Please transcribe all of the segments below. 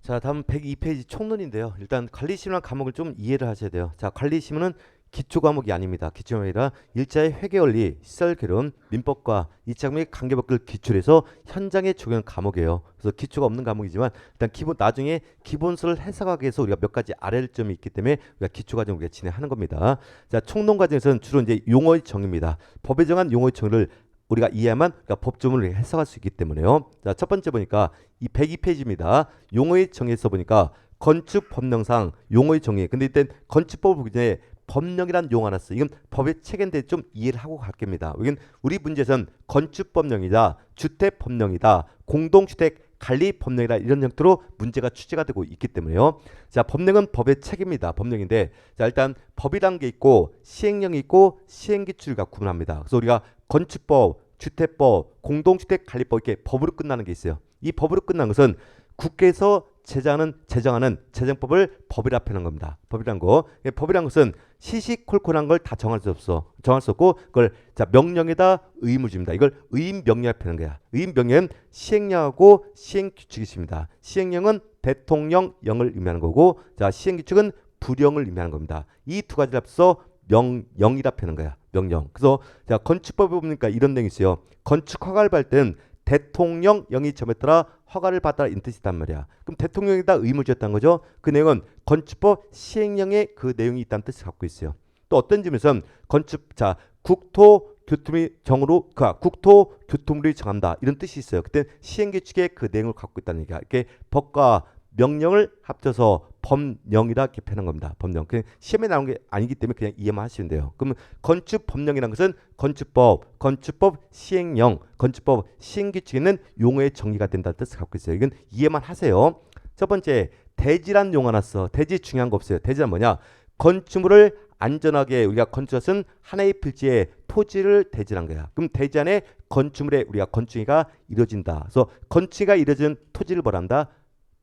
자, 다음 102페이지 총론인데요. 일단 관리시문이라는 과목을 좀 이해를 하셔야 돼요. 자, 관리시문은 기초 과목이 아닙니다. 기초가 아니라 일자의 회계원리, 시설개론, 민법과 이착 및 관계법을 기초로 해서 현장에 적용하는 과목이에요. 그래서 기초가 없는 과목이지만 일단 기본 나중에 기본서를 해석하기 위해서 우리가 몇 가지 알아야 할 점이 있기 때문에 우리가 기초 과정을 우리가 진행하는 겁니다. 자, 총론 과정에서는 주로 이제 용어의 정의입니다. 법에 정한 용어의 정의를 우리가 이해하면 그러니까 법조문을 해석할 수 있기 때문에요. 자, 첫 번째 보니까 이 102페이지입니다. 용어의 정의에서 보니까 건축 법령상 용어의 정의. 근데 이때 건축법을 보기 전에 법령이란 용어 하나 써. 이건 법의 체계인데 좀 이해를 하고 갈 겁니다. 여긴 우리 문제에서는 건축법령이다, 주택법령이다, 공동주택 관리법령이다 이런 형태로 문제가 출제가 되고 있기 때문에요. 자, 법령은 법의 체계입니다. 법령인데 자, 일단 법이란 게 있고 시행령이 있고 시행기준을 구분합니다. 그래서 우리가 건축법, 주택법, 공동주택관리법 이렇게 법으로 끝나는 게 있어요. 이 법으로 끝난 것은 국회에서 제정하는 재정법을 법이라 표현한 겁니다. 법이란 거. 법이란 것은 시시콜콜한 걸 다 정할 수 없어. 정할 수 없고 그걸 자 명령에다 의무집니다. 이걸 의임명령이라 표현한 거야. 의임명령은 시행령하고 시행규칙이 있습니다. 시행령은 대통령령을 의미하는 거고 자 시행규칙은 부령을 의미하는 겁니다. 이 두 가지를 합쳐서 명령이라 표현한 거야. 명령. 그래서 자 건축법에 보니까 이런 내용이 있어요. 건축 허가를 받을 때는 대통령령이 점에 따라 허가를 받아라 이런 뜻이 있단 말이야. 그럼 대통령에다 의무지였다는 거죠. 그 내용은 건축법 시행령에 그 내용이 있다는 뜻을 갖고 있어요. 또 어떤 점에서는 건축 자 국토교통이 정으로 국토교통부를 정한다 이런 뜻이 있어요. 그때 시행규칙에 그 내용을 갖고 있다는 얘기야. 이렇게 법과 명령을 합쳐서 법령이라 이렇게 표현한 겁니다. 법령. 그냥 시험에 나온 게 아니기 때문에 그냥 이해만 하시면 돼요. 그러면 건축 법령이라는 것은 건축법, 건축법 시행령, 건축법 시행규칙에는 용어의 정의가 된다는 뜻을 갖고 있어요. 이건 이해만 하세요. 첫 번째 대지란 용어 하나 써. 대지 중요한 거 없어요. 대지란 뭐냐? 건축물을 안전하게 우리가 건축한 하나의 필지에 토지를 대지한 거야. 그럼 대지 안에 건축물에 우리가 건축이 이루어진다. 그래서 건축이 이루어진 토지를 뭐란다?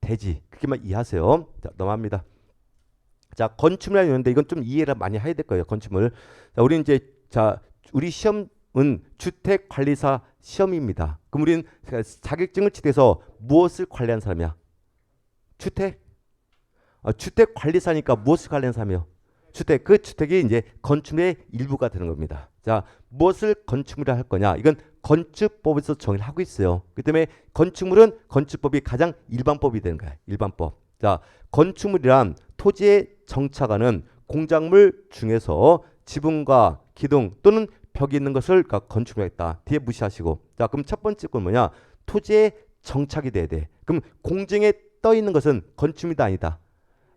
대지. 그렇게만 이해하세요. 자, 넘어갑니다. 자, 건축물이라는 용어인데 이건 좀 이해를 많이 해야 될 거예요. 건축물. 자, 우리 이제 자, 우리 시험은 주택관리사 시험입니다. 그럼 우리는 자격증을 취득해서 무엇을 관리하는 사람이야? 주택? 주택관리사니까 무엇을 관리하는 사람이요? 주택. 그 주택이 이제 건축물의 일부가 되는 겁니다. 자, 무엇을 건축물이라 할 거냐? 이건 건축법에서 정의를 하고 있어요. 그 때문에 건축물은 건축법이 가장 일반법이 되는 거야. 일반법. 자, 건축물이란 토지에 정착하는 공작물 중에서 지붕과 기둥 또는 벽이 있는 것을 건축물이라 했다. 뒤에 무시하시고. 자, 그럼 첫 번째 건 뭐냐? 토지에 정착이 돼야 돼. 그럼 공중에 떠 있는 것은 건축물이 아니다.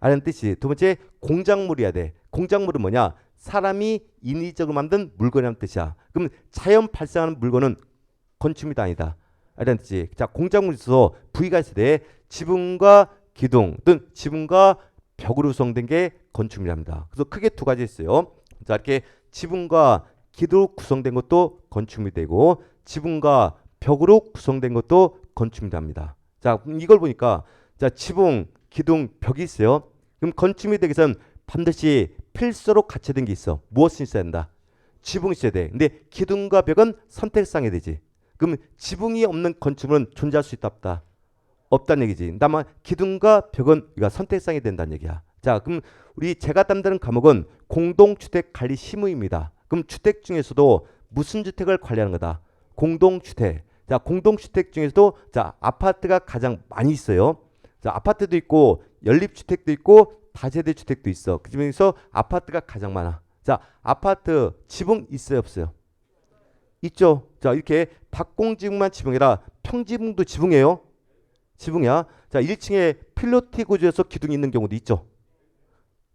라는 뜻이. 두 번째 공작물이어야 돼. 공작물은 뭐냐? 사람이 인위적으로 만든 물건이라는 뜻이야. 그럼 자연 발생하는 물건은 건축물이 아니다. 라는 뜻이. 자, 공작물이 있어서 부위가 있어야 돼. 지붕과 기둥 또는 지붕과 벽으로 구성된 게 건축물이랍니다. 그래서 크게 두 가지 있어요. 자, 이렇게 지붕과 기둥으로 구성된 것도 건축물이 되고 지붕과 벽으로 구성된 것도 건축물이랍니다. 자, 이걸 보니까 자, 지붕, 기둥, 벽이 있어요. 그럼 건축물이 되기 위해서는 반드시 필수로 갖춰진 게 있어. 무엇이 있어야 된다? 지붕이 있어야 돼. 근데 기둥과 벽은 선택상이 되지. 그럼 지붕이 없는 건축물은 존재할 수 있다 없다? 없다는 얘기지. 다만 기둥과 벽은 우리가 선택상이 된다는 얘기야. 자, 그럼 제가 담당하는 과목은 공동주택관리 실무입니다. 그럼 주택 중에서도 무슨 주택을 관리하는 거다? 공동주택. 자, 공동주택 중에서도 자, 아파트가 가장 많이 있어요. 자, 아파트도 있고 연립주택도 있고 다세대 주택도 있어. 그 중에서 아파트가 가장 많아. 자, 아파트 지붕 있어요 없어요? 있죠. 자, 이렇게 박공지붕만 지붕이라 평지붕도 지붕이에요. 지붕이야. 자, 1층에 필로티 구조에서 기둥이 있는 경우도 있죠.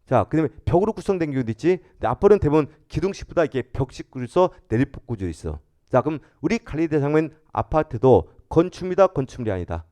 자, 그다음에 벽으로 구성된 경우도 있지. 근데 아파트는 대부분 기둥식보다 이렇게 벽식 구조에서 내리폭 구조 있어. 자, 그럼 우리 관리 대상은 아파트도 건축물이다 건축물이 아니다?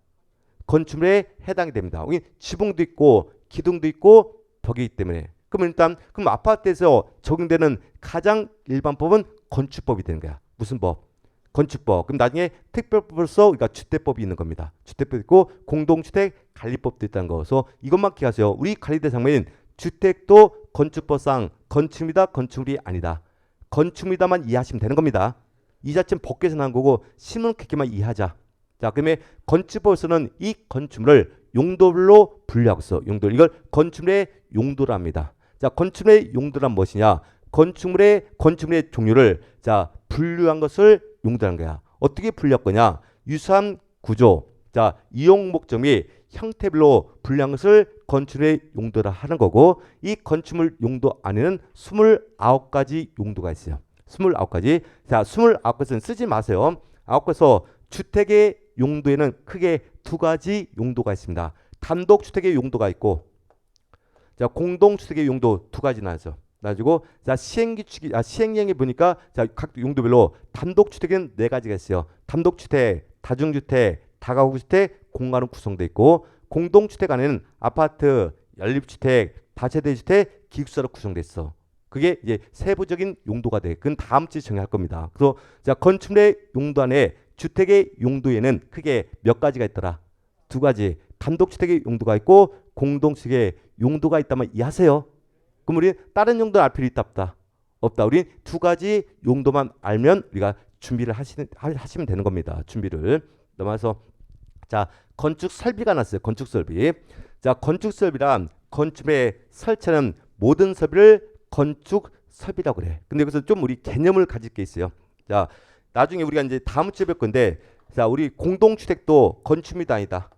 건축물에 해당이 됩니다. 여기 지붕도 있고 기둥도 있고 벽이 있기 때문에. 그럼 일단 그럼 아파트에서 적용되는 가장 일반법은 건축법이 되는 거야. 무슨 법? 건축법. 그럼 나중에 특별법으로서 그러니까 주택법이 있는 겁니다. 주택법 있고 공동주택 관리법도 있다는 거. 그래서 이것만 기억하세요. 우리 관리 대상은 주택도 건축법상 건축물이다 건축물이 아니다. 건축물이다만 이해하시면 되는 겁니다. 이 자체는 법계에서 나온 거고 신문 그렇게만 이해하자. 자, 그러면 건축법에서는 이 건축물을 용도별로 분류하고 있어. 용도. 이걸 건축물의 용도랍니다. 자, 건축물의 용도란 무엇이냐? 건축물의 종류를 자, 분류한 것을 용도라는 거야. 어떻게 분류할 거냐? 유사한 구조, 자, 이용 목적 및 형태별로 분류한 것을 건축물의 용도라 하는 거고, 이 건축물 용도 안에는 29가지 용도가 있어요. 29가지. 자, 29가지는 쓰지 마세요. 9가지에서 주택의 용도에는 크게 2가지 용도가 있습니다. 단독주택의 용도가 있고, 자, 공동주택의 용도 2가지 나죠. 가지고 자, 시행령에 보니까 자, 각 용도별로 단독주택은 4가지가 있어요. 단독주택, 다중주택, 다가구주택, 공간으로 구성되어 있고, 공동주택 안에는 아파트, 연립주택, 다세대주택, 기숙사로 구성되어 있어. 그게 이제 세부적인 용도가 돼. 그건 다음 주에 정의할 겁니다. 그래서 자, 건축물의 용도 안에 주택의 용도에는 크게 몇 가지가 있더라? 2가지. 단독주택의 용도가 있고 공동주택의 용도가 있다면 이해하세요. 그럼 우리 다른 용도 알 필요 있다 없다? 없다. 우리 2가지 용도만 알면 우리가 준비를 하시면 되는 겁니다. 준비를. 넘어가서 자, 건축 설비가 났어요. 건축 설비. 자, 건축 설비란 건축에 설치하는 모든 설비를 건축 설비라고 그래. 근데 여기서 좀 우리 개념을 가질 게 있어요. 자, 나중에 우리가 이제 다음 주에 볼 건데, 자, 우리 공동주택도 건축물이 아니다.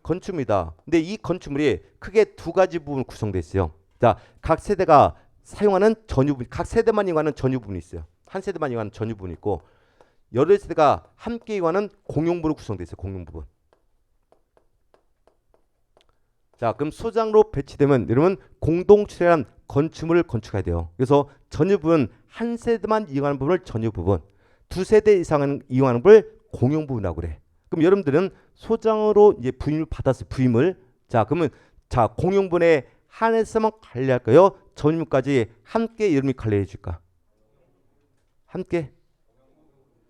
건축물이다. 근데 이 건축물이 크게 2가지 부분 구성되어 있어요. 자, 각 세대가 사용하는 전유분, 각 세대만 이용하는 전유분이 있어요. 한 세대만 이용하는 전유분이 있고, 여러 세대가 함께 이용하는 공용부로 구성되어 있어요. 공용부분. 자, 그럼 소장으로 배치되면 여러분 공동주택이란 건축물을 건축해야 돼요. 그래서 전유부분 한 세대만 이용하는 부분을 전유부분, 2세대 이상은 이용하는 부분을 공용부분이라고 그래. 그럼 여러분들은 소장으로 이제 부임을 받았어요. 부임을. 자, 그러면 자, 공용부분에 한해서만 관리할까요? 전유부까지 함께 여러분이 관리해 줄까? 함께.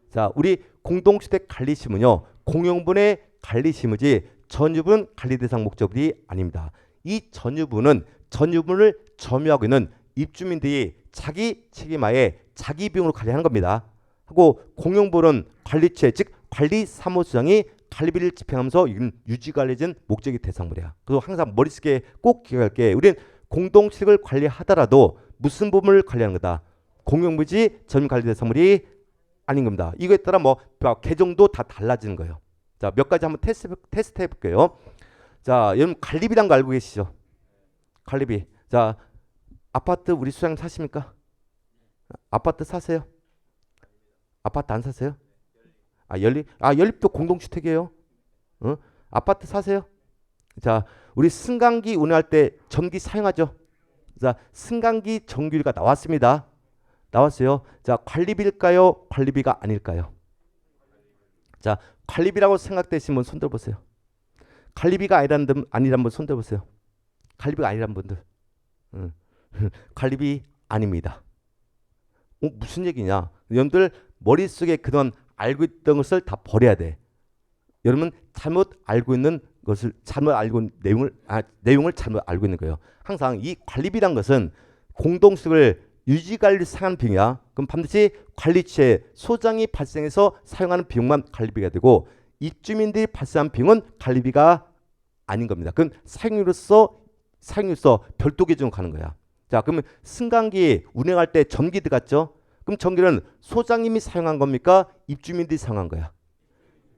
자, 우리 공동주택 관리심은요, 공용분의 관리심이지 전유분 관리 대상 목적이 아닙니다. 이 전유분은 전유분을 점유하고 있는 입주민들이 자기 책임하에 자기 비용으로 관리하는 겁니다. 하고 공용분은 관리체, 즉 관리사무소장이 관리비를 집행하면서 유지관리진 목적이 대상물이야. 그래서 항상 머릿속에 꼭 기억할 게, 우리는 공동주택을 관리하더라도 무슨 부분을 관리하는 거다? 공용부지 전유관리 대상물이 아닌 겁니다. 이거에 따라 뭐 개정도 다 달라지는 거예요. 자, 몇 가지 한번 테스트 해볼게요. 자, 여러분 관리비란 거 알고 계시죠? 관리비. 자, 아파트 우리 수장님 사십니까? 아파트 사세요? 아파트 안 사세요? 연립도 공동주택이에요. 어? 아파트 사세요? 자, 우리 승강기 운행할 때 전기 사용하죠? 자, 승강기 전기료가 나왔습니다. 나왔어요. 자, 관리비일까요? 관리비가 아닐까요? 자, 관리비라고 생각되시는 분 손들어 보세요. 관리비가 아니란 분 손들어 보세요. 관리비가 아니란 분들. 관리비 아닙니다. 무슨 얘기냐? 여러분들 머릿속에 그동안 알고 있던 것을 다 버려야 돼. 여러분 잘못 알고 있는 내용을 잘못 알고 있는 거예요. 항상 이 관리비란 것은 공동주택을 유지관리 상한 비용이야. 그럼 반드시 관리처에 소장이 발생해서 사용하는 비용만 관리비가 되고, 입주민들이 발생한 비용은 관리비가 아닌 겁니다. 그건 사용료로서 별도 기준으로 가는 거야. 자, 그러면 승강기 운행할 때 전기 들어갔죠? 그럼 전기는 소장님이 사용한 겁니까? 입주민들이 사용한 거야.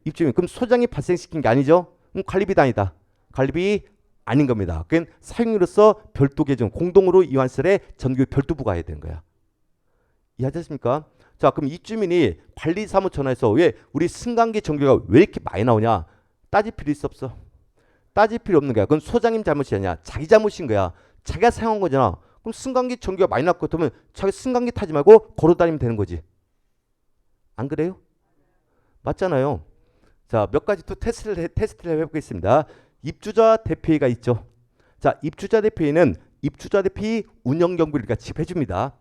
입주민. 그럼 소장이 발생시킨 게 아니죠? 그럼 관리비도 아니다. 관리비 아닌 겁니다. 그건 사용료로서 별도 계정, 공동으로 이용한 시설에 전기 별도 부과해야 되는 거야. 이해하셨습니까? 자, 그럼 입주민이 관리사무 전화해서 왜 우리 승강기 전기가 왜 이렇게 많이 나오냐? 따질 필요 있어 없어? 따질 필요 없는 거야. 그건 소장님 잘못이 아니야. 자기 잘못인 거야. 자기가 사용한 거잖아. 그럼 승강기 전기가 많이 났고 그러면 자기 승강기 타지 말고 걸어 다니면 되는 거지. 안 그래요? 맞잖아요. 자, 몇 가지 또 테스트를 해보겠습니다. 입주자 대표회의가 있죠. 자, 입주자 대표회의는 입주자 대표회의 운영경비를 우리가 지급해 줍니다.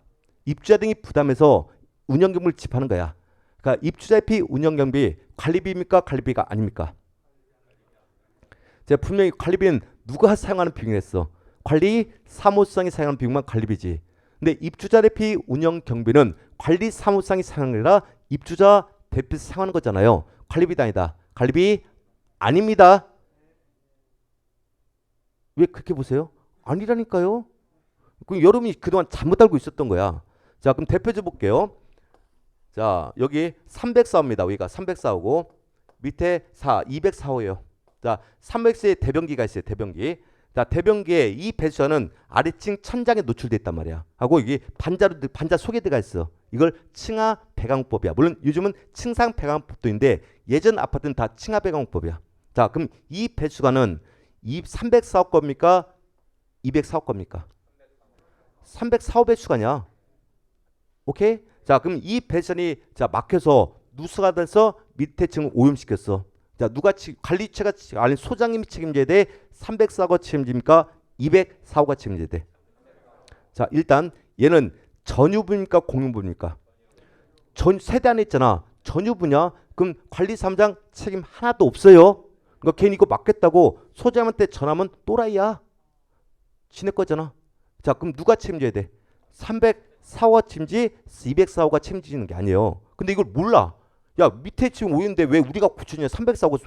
입주자 등이 부담해서 운영경비를 지급하는 거야. 그러니까 입주자 대표회의 운영경비 관리비입니까? 관리비가 아닙니까? 제가 분명히 관리비는 누가 사용하는 비용이랬어? 관리 사무소장이 사용하는 비용만 관리비지. 근데 입주자 대표회의 운영경비는 관리 사무소장이 사용하는 게 아니라 입주자 대표에서 사용하는 거잖아요. 관리비도 아니다. 관리비 아닙니다. 왜 그렇게 보세요? 아니라니까요. 그럼 여러분이 그동안 잘못 알고 있었던 거야. 자, 그럼 대표적 볼게요. 자, 여기 304호입니다. 여기가 304호고 밑에 204호예요. 자, 300세의 대변기가 있어요. 대변기. 자, 대변기에 이 배수관은 아래층 천장에 노출돼 있단 말이야. 하고 여기 반자 속에 들어가 있어. 이걸 층하 배관법이야. 물론 요즘은 층상 배관법도 있는데 예전 아파트는 다 층하 배관법이야. 자, 그럼 이 배수관은 이 304호 겁니까? 204호 겁니까? 304호 배수관이야. 오케이? 자, 그럼 이 배수관이 자 막혀서 누수가 돼서 밑에 층을 오염시켰어. 자, 누가 관리체가 아니 소장님이 책임져야 돼? 304호가 책임집니까? 204호가 책임져야 돼. 자, 일단 얘는 전유부입니까? 공유부입니까? 세대 안에 있잖아. 전유부냐? 그럼 관리 사무장 책임 하나도 없어요. 그러니까 괜히 이거 맡겠다고 소장님한테 전하면 또라이야. 지네 거잖아. 자, 그럼 누가 책임져야 돼? 304호가 책임지 204호가 책임지는 게 아니에요. 근데 이걸 몰라. 야, 밑에 지금 오는데 왜 우리가 고치냐? 304호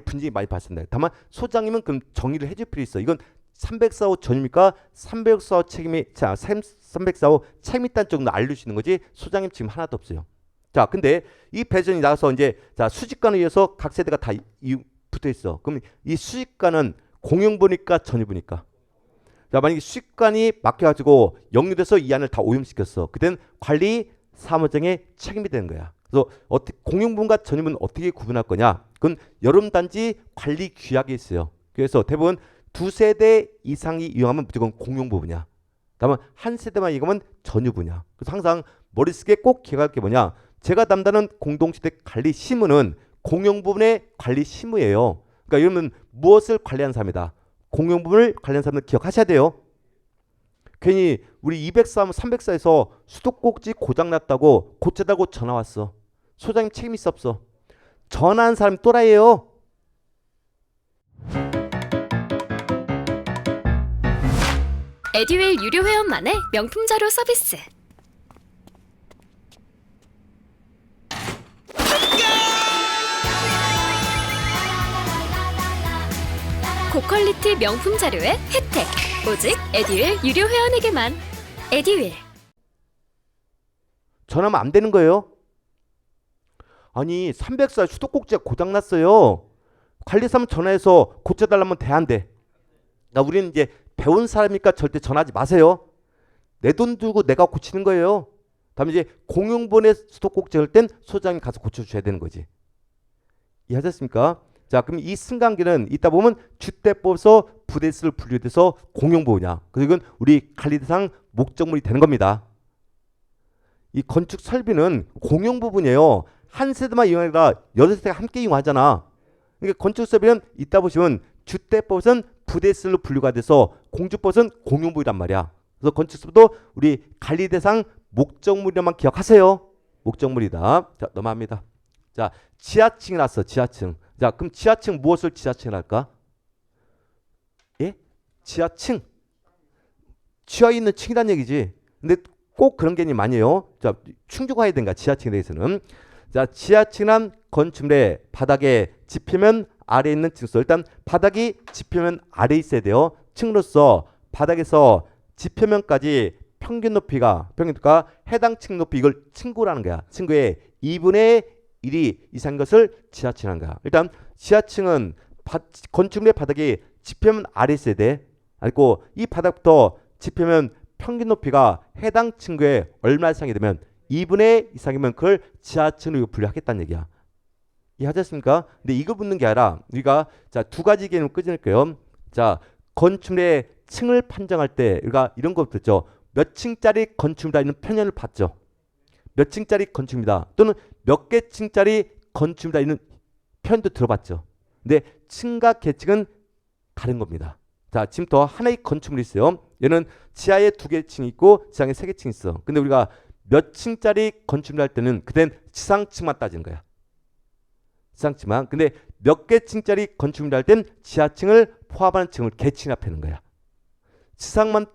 분쟁이 많이 발생돼. 다만 소장님은 그럼 정의를 해줄 필요 있어. 이건 304호 전입니까? 304호 책임이 304호 책임 있다는 정도 알려주시는 거지. 소장님 지금 하나도 없어요. 자, 근데 이 배전이 나가서 이제 자 수직관에 의해서 각 세대가 다 붙어 있어. 그럼 이 수직관은 공용부니까 전유부니까. 자, 만약에 수직관이 막혀가지고 역류돼서 이 안을 다 오염시켰어. 그땐 관리 사무장의 책임이 되는 거야. 그래서 공용부와 전유부는 어떻게 구분할 거냐? 그건 여름단지 관리 규약이 있어요. 그래서 대부분 두 세대 이상이 이용하면 무조건 공용부분이야. 다만 한 세대만 이용하면 전유부냐. 그래서 항상 머릿속에 꼭 기억할 게 뭐냐? 제가 담당하는 공동주택 관리 실무는 공용부분의 관리 실무예요. 그러니까 여러분 무엇을 관리하는 사람이다. 공용부분을 관리하는 사람은 기억하셔야 돼요. 괜히 우리 204, 304에서 수도꼭지 고장났다고 고쳐달라고 전화 왔어. 소장님 책임 있어 없어? 전화한 사람이 또라이예요. 에듀윌 유료 회원만의 명품 자료 서비스. 고퀄리티 명품 자료의 혜택. 오직 에듀윌 유료 회원에게만. 에듀윌. 전화하면 안 되는 거예요. 아니 304 수도꼭지가 고장났어요. 관리사무 전화해서 고쳐달라면 돼 안 돼? 그러니까 우리는 이제 배운 사람이니까 절대 전화하지 마세요. 내 돈 들고 내가 고치는 거예요. 다음에 이제 공용본의 수도꼭지 할 땐 소장이 가서 고쳐줘야 되는 거지. 이해하셨습니까? 자, 그럼 이 승강기는 이따 보면 주택법에서 부대수를 분류돼서 공용보호냐. 그리고 이건 우리 관리대상 목적물이 되는 겁니다. 이 건축 설비는 공용 부분이에요. 한 세대만 이용하니까 여러 세대가 함께 이용하잖아. 그러니까 건축 설비는 이따 보시면 주택법은 부대수로 분류가 돼서 공주법은 공용부이란 말이야. 그래서 건축 설비도 우리 관리 대상 목적물이라만 기억하세요. 목적물이다. 자, 넘어갑니다. 자, 지하층이 났어. 지하층. 자, 그럼 지하층 무엇을 지하층을 할까? 예? 지하층. 지하에 있는 층이란 얘기지. 근데 꼭 그런 개념이 아니에요. 자, 충족해야 된가 지하층에 대해서는. 자, 지하층은 건축물의 바닥에 지표면 아래에 있는 층수. 일단 바닥이 지표면 아래에 있어야 돼요. 층으로서 바닥에서 지표면까지 평균 높이가 해당 층 높이 이걸 층고라는 거야. 층고의 2분의 1이 이상인 것을 지하층이라는 거야. 일단 지하층은 건축물의 바닥이 지표면 아래에 있어야 돼. 그리고 이 바닥부터 지표면 평균 높이가 해당 층고의 얼마 이상이 되면 2분의 이상이면 그걸 지하층으로 분류하겠다는 얘기야. 이해하셨습니까? 근데 이거 묻는 게 아니라 우리가 자, 두 가지 개념을 끄집을게요. 자, 건축물의 층을 판정할 때 우리가 이런 거 듣죠. 몇 층짜리 건축물이다 있는 편견을 봤죠. 몇 층짜리 건축물이다 또는 몇 개 층짜리 건축물이다 있는 표현도 들어봤죠. 근데 층과 계층은 다른 겁니다. 자, 지금 더 하나의 건축물이 있어요. 얘는 지하에 2개 층이 있고 지상에 3개 층이 있어. 근데 우리가 몇 층짜리 건축물 할 때는 그땐 지상층만 따지는 거야. 지상층만. 근데 몇 개 층짜리 건축물 할 땐 지하층을 포함하는 층을 계층이라 패는 거야. 지상만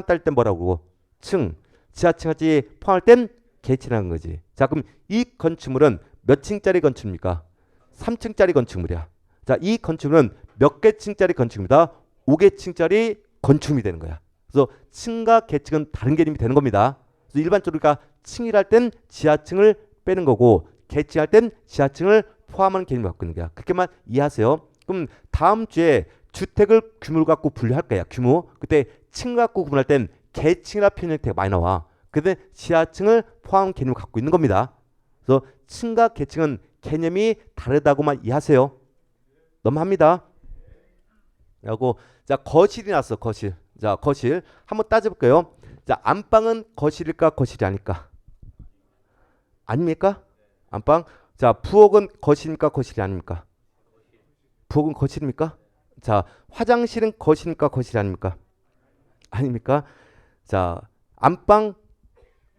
딸 땐 뭐라고? 층. 지하층까지 포함할 땐 계층이라는 거지. 자, 그럼 이 건축물은 몇 층짜리 건축물입니까? 3층짜리 건축물이야. 자, 이 건축물은 몇 개 층짜리 건축물이다? 5계층짜리 건축물이 되는 거야. 그래서 층과 계층은 다른 개념이 되는 겁니다. 그래서 일반적으로 우리가 층이랄 땐 지하층을 빼는 거고 계층할 땐 지하층을 포함하는 개념을 갖고 있는 거야. 그렇게만 이해하세요. 그럼 다음 주에 주택을 규모를 갖고 분류할 거야. 규모. 그때 층 갖고 구분할 땐 계층이라 표현 형태가 많이 나와. 근데 지하층을 포함한 개념을 갖고 있는 겁니다. 그래서 층과 계층은 개념이 다르다고만 이해하세요. 넘어갑니다. 라고 자 거실이 났어. 거실. 자 거실 한번 따져볼게요. 자 안방은 거실일까 거실이 아닐까? 아닙니까? 안방. 자 부엌은 거실입니까 거실이 아닙니까? 부엌은 거실입니까? 자 화장실은 거실입니까 거실이 아닙니까? 아닙니까? 자 안방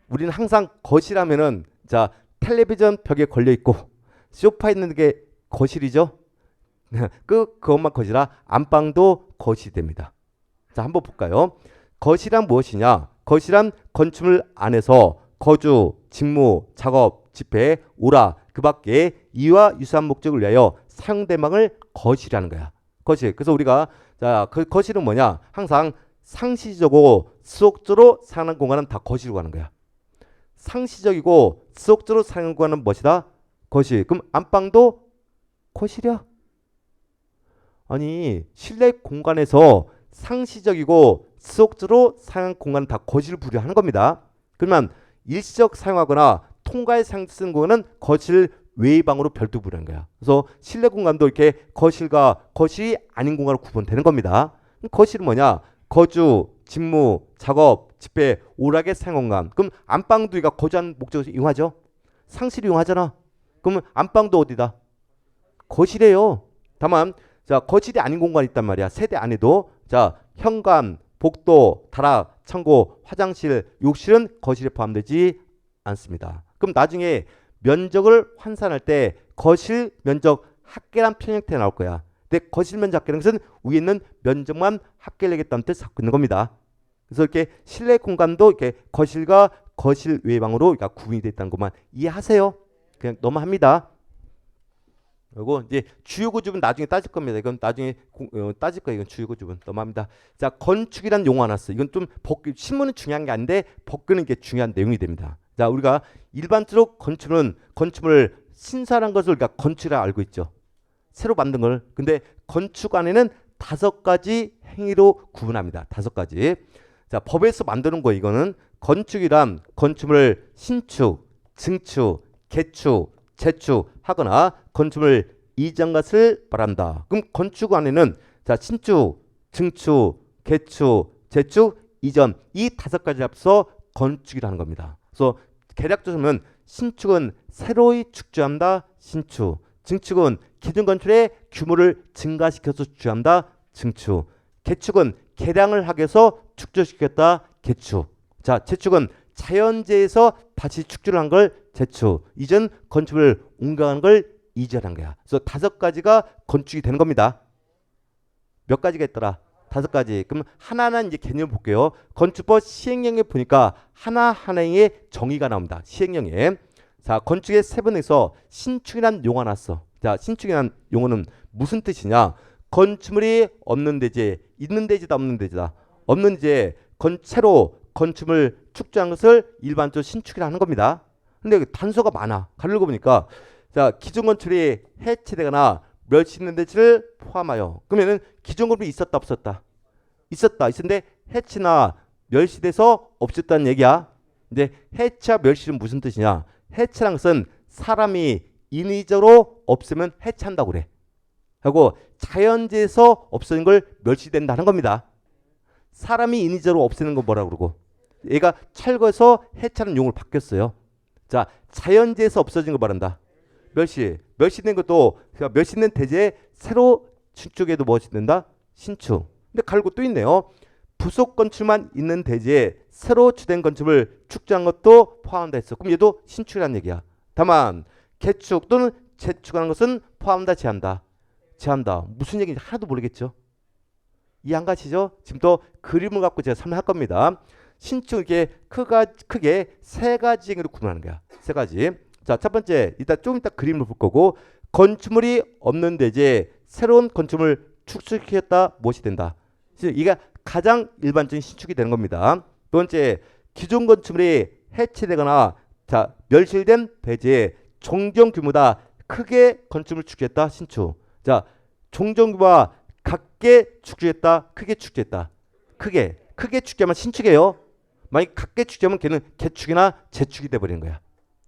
우리는 항상 거실하면은 자 텔레비전 벽에 걸려 있고 소파 있는 게 거실이죠. 그것만 거실아 안방도 거실이 됩니다. 자 한번 볼까요? 거실은 무엇이냐? 거실은 건축물 안에서 거주, 직무, 작업, 집회, 오라 그 밖에 이와 유사한 목적을 위하여 사용된 방을 거실이라는 거야. 거실. 그래서 우리가 자 그 거실은 뭐냐? 항상 상시적으로 수속적으로 사용하는 공간은 다 거실이라고 하는 거야. 상시적이고 수속적으로 사용하는 공간은 무엇이다? 거실. 그럼 안방도 거실이야? 아니 실내 공간에서 상시적이고 수속적으로 사용하는 공간은 다 거실을 분류하는 겁니다. 그러면 일시적 사용하거나 통과에 쓰는 공간은 거실 외의 방으로 별도 분류하는 거야. 그래서 실내 공간도 이렇게 거실과 거실이 아닌 공간으로 구분되는 겁니다. 거실은 뭐냐? 거주, 직무, 작업, 집회, 오락의 사용 공간. 그럼 안방도 우리가 거주하는 목적으로 이용하죠. 상시로 이용하잖아. 그러면 안방도 어디다? 거실이에요. 다만 자 거실이 아닌 공간이 있단 말이야. 세대 안에도 자 현관, 복도, 다락, 창고, 화장실, 욕실은 거실에 포함되지 않습니다. 그럼 나중에 면적을 환산할 때 거실 면적 합계란 표현 형태 나올 거야. 근데 거실 면적 합계라는 것은 위에 있는 면적만 합계를 내겠다는 뜻을 갖고 있는 겁니다. 그래서 이렇게 실내 공간도 이렇게 거실과 거실 외의 방으로 구분이 되어 있다는 것만 이해하세요. 그냥 넘어갑니다. 그리고 이제 주요 구조는 나중에 따질 겁니다. 이건 나중에 따질 거예요. 이건 주요 구조는 넘어갑니다. 자 건축이란 용어 하나 써. 이건 좀 신문은 중요한 게 아닌데 법규는 게 중요한 내용이 됩니다. 자 우리가 일반적으로 건축물을 신설한 것을 우리가 건축이라 알고 있죠. 새로 만든 걸. 근데 건축 안에는 5가지 행위로 구분합니다. 5가지. 자 법에서 만드는 거 이거는 건축이란 건축물을 신축, 증축, 개축, 재축하거나 건축물 이전 것을 말한다. 그럼 건축 안에는 자 신축, 증축, 개축, 재축, 이전 이 5가지 합쳐 건축이라는 겁니다. 그래서 개략적으로는 신축은 새로이 축조한다. 신축. 증축은 기존 건축의 규모를 증가시켜서 축조한다. 증축. 개축은 개량을 하기 위해서 축조시켰다. 개축. 자 재축은 자연재해에서 다시 축조를 한 걸 재축. 이전 건축을 옮겨가는 걸 이전한 거야. 그래서 5가지가 건축이 되는 겁니다. 몇 가지가 있더라? 5가지. 그럼 하나하나 이제 개념을 볼게요. 건축법 시행령에 보니까 하나하나의 정의가 나옵니다. 시행령에. 자, 건축의 세분에서 신축이란 용어가 났어. 자, 신축이란 용어는 무슨 뜻이냐? 건축물이 없는 대지, 있는 대지다 없는 대지다. 없는 대지에 새로 건축물 축조한 것을 일반적으로 신축이라 하는 겁니다. 근데 단서가 많아. 가르고 보니까 자, 기존 건축이 해체되거나 멸시되는 대지를 포함하여. 그러면은 기존 건물이 있었다 없었다? 있었다. 있었는데 해체나 멸시돼서 없었다는 얘기야. 근데 해체와 멸시는 무슨 뜻이냐? 해체란 것은 사람이 인위적으로 없애면 해체한다고 그래. 하고 자연재해에서 없어진 걸 멸시된다는 겁니다. 사람이 인위적으로 없애는 거 뭐라고 그러고 얘가 철거해서 해체하는 용어로 바뀌었어요. 자, 자연재해에서 없어진 거 말한다. 멸시. 멸시된 것도 그러니까 멸시된 대지에 새로 축조해도 무엇이 된다? 신축. 근데 갈고 또 있네요. 부속 건축만 있는 대지에 새로 주된 건축을 축조한 것도 포함한다 했어. 그럼 얘도 신축이라는 얘기야. 다만 개축 또는 재축하는 것은 포함한다 제한다. 제한다. 무슨 얘기인지 하나도 모르겠죠. 이해 안 가시죠? 지금 또 그림을 갖고 제가 설명할 겁니다. 신축 이게 크게 3가지 행위로 구분하는 거야. 3가지. 자, 첫 번째 좀 이따 그림을 볼 거고 건축물이 없는 대지에 새로운 건축물을 축소시켰다 무엇이 된다? 이게 가장 일반적인 신축이 되는 겁니다. 두 번째, 기존 건축물이 해체되거나 자 멸실된 배제에 종전 규모보다 크게 건축물을 축소했다. 신축. 자, 종전 규모와 같게 축소했다. 크게 축소했다. 크게 축소하면 신축이에요. 만약 같게 축소하면 걔는 개축이나 재축이 돼버리는 거야.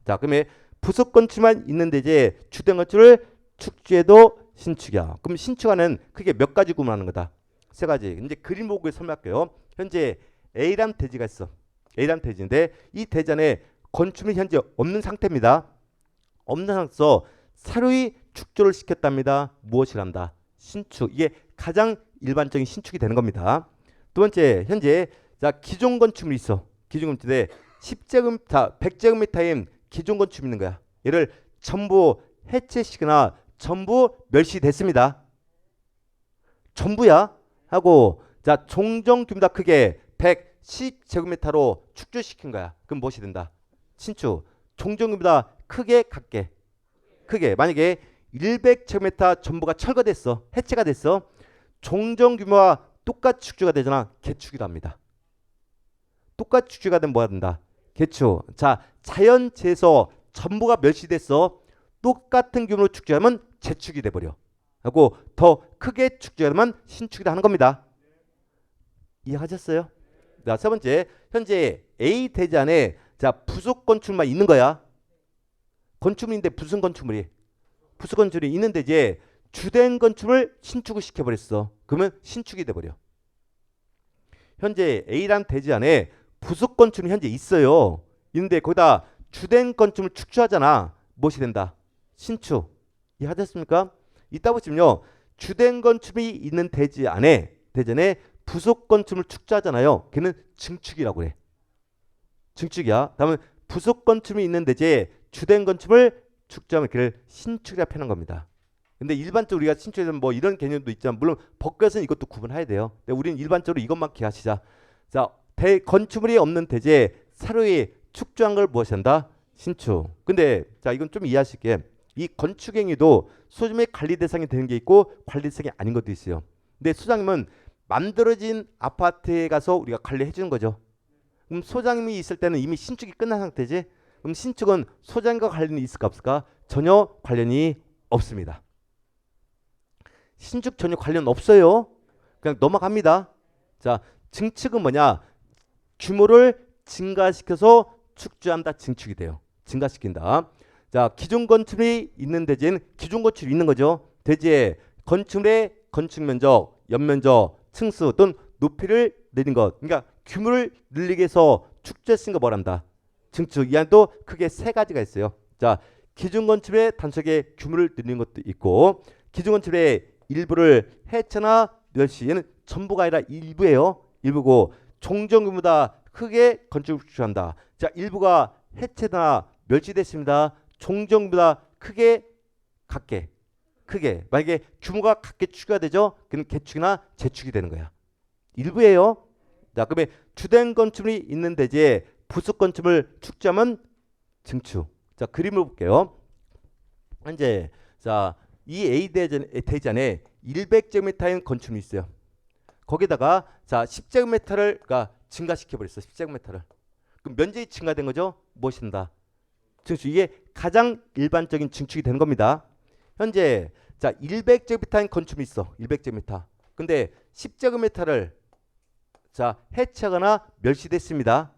자, 그러면 부속 건축만 있는데 이제 주된 건축을 축소해도 신축이야. 그럼 신축하는 크게 몇 가지 구분하는 거다. 세 가지. 이제 그림 보고 설명할게요. 현재 A란 대지가 있어. A란 대지인데 이 대지 안에 건축물이 현재 없는 상태입니다. 없는 상태에서 사료의 축조를 시켰답니다. 무엇을 한다? 신축. 이게 가장 일반적인 신축이 되는 겁니다. 두 번째, 현재 자 기존 건축물이 있어. 기존 건축물에 10제곱, 자 100제곱미터인 기존 건축물이 있는 거야. 얘를 전부 해체시키거나 전부 멸시됐습니다. 전부야 하고 자 종전 규모보다 크게 110제곱미터로 축조시킨 거야. 그럼 무엇이 된다? 신축. 종전 규모보다 크게 같게. 크게. 만약에 100제곱미터 전부가 철거됐어. 해체가 됐어. 종전 규모와 똑같이 축조가 되잖아. 개축이라 합니다. 똑같이 축조가 되면 뭐가 된다? 개축. 자, 자연재해서 전부가 멸시됐어. 똑같은 규모로 축조하면 재축이 돼버려. 하고 더 크게 축조하면 신축이다 하는 겁니다. 이해하셨어요? 자, 세 번째, 현재 A 대지 안에 자 부속 건축물만 있는 거야. 건축물인데 무슨 건축물이? 부속 건축물이 있는데 이제 주된 건축을 신축을 시켜버렸어. 그러면 신축이 돼버려. 현재 A란 대지 안에 부속 건축물이 현재 있어요. 있는데 거기다 주된 건축물 축소하잖아. 무엇이 된다? 신축. 이해하셨습니까? 이따 보시면요. 주된 건축이 있는 대지 안에 부속 건축물 축소하잖아요. 걔는 증축이라고 그래. 증축이야. 다음은 부속 건축이 있는 대지에 주된 건축을 축소하면 걔를 신축이라 표현한 겁니다. 근데 일반적으로 우리가 신축에는 뭐 이런 개념도 있지만 물론 법규에서는 이것도 구분해야 돼요. 근데 우리는 일반적으로 이것만 기하시자. 자, 건축물이 없는 대지에 사료에 축조한 걸 무엇이 한다? 신축. 근데 자 이건 좀 이해하실게. 이 건축행위도 소장님의 관리 대상이 되는 게 있고 관리 대상이 아닌 것도 있어요. 근데 소장님은 만들어진 아파트에 가서 우리가 관리해 주는 거죠. 그럼 소장님이 있을 때는 이미 신축이 끝난 상태지. 그럼 신축은 소장과 관련이 있을까 없을까? 전혀 관련이 없습니다. 신축 전혀 관련 없어요. 그냥 넘어갑니다. 자, 증축은 뭐냐? 규모를 증가시켜서 축조한다. 증축이 돼요. 증가시킨다. 자, 기존 건축물이 있는 대지에는 기존 건축이 있는 거죠. 대지에 건축물의 건축 면적, 연면적, 층수 또는 높이를 늘린 것. 그러니까 규모를 늘리기 위해서 축조했으니까 뭘 한다? 증축. 이 안에 또 크게 세 가지가 있어요. 자, 기존 건축의 단속에 규모를 늘리는 것도 있고 기존 건축의 일부를 해체나 멸시. 얘는 전부가 아니라 일부예요. 일부고 종전 규모보다 크게 건축을 축소한다. 자, 일부가 해체나 멸시됐습니다. 종전 규모보다 크게 같게. 크게. 만약에 규모가 같게 축소가 되죠. 그럼 개축이나 재축이 되는 거야. 일부예요. 자, 그러면 주된 건축물이 있는 대지에 부속 건축물 축소하면 증축. 자, 그림을 볼게요. 현재 자, 이 A 대지 안에 100제곱미터인 건축물이 있어요. 거기다가 자 10제곱미터를 그러니까 증가시켜 버렸어. 10제곱미터를. 그럼 면적이 증가된 거죠. 무엇인다? 증축. 이게 가장 일반적인 증축이 되는 겁니다. 현재 자 100제곱미터인 건축물이 있어. 100제곱미터. 근데 10제곱미터를 자 해체하거나 멸시됐습니다.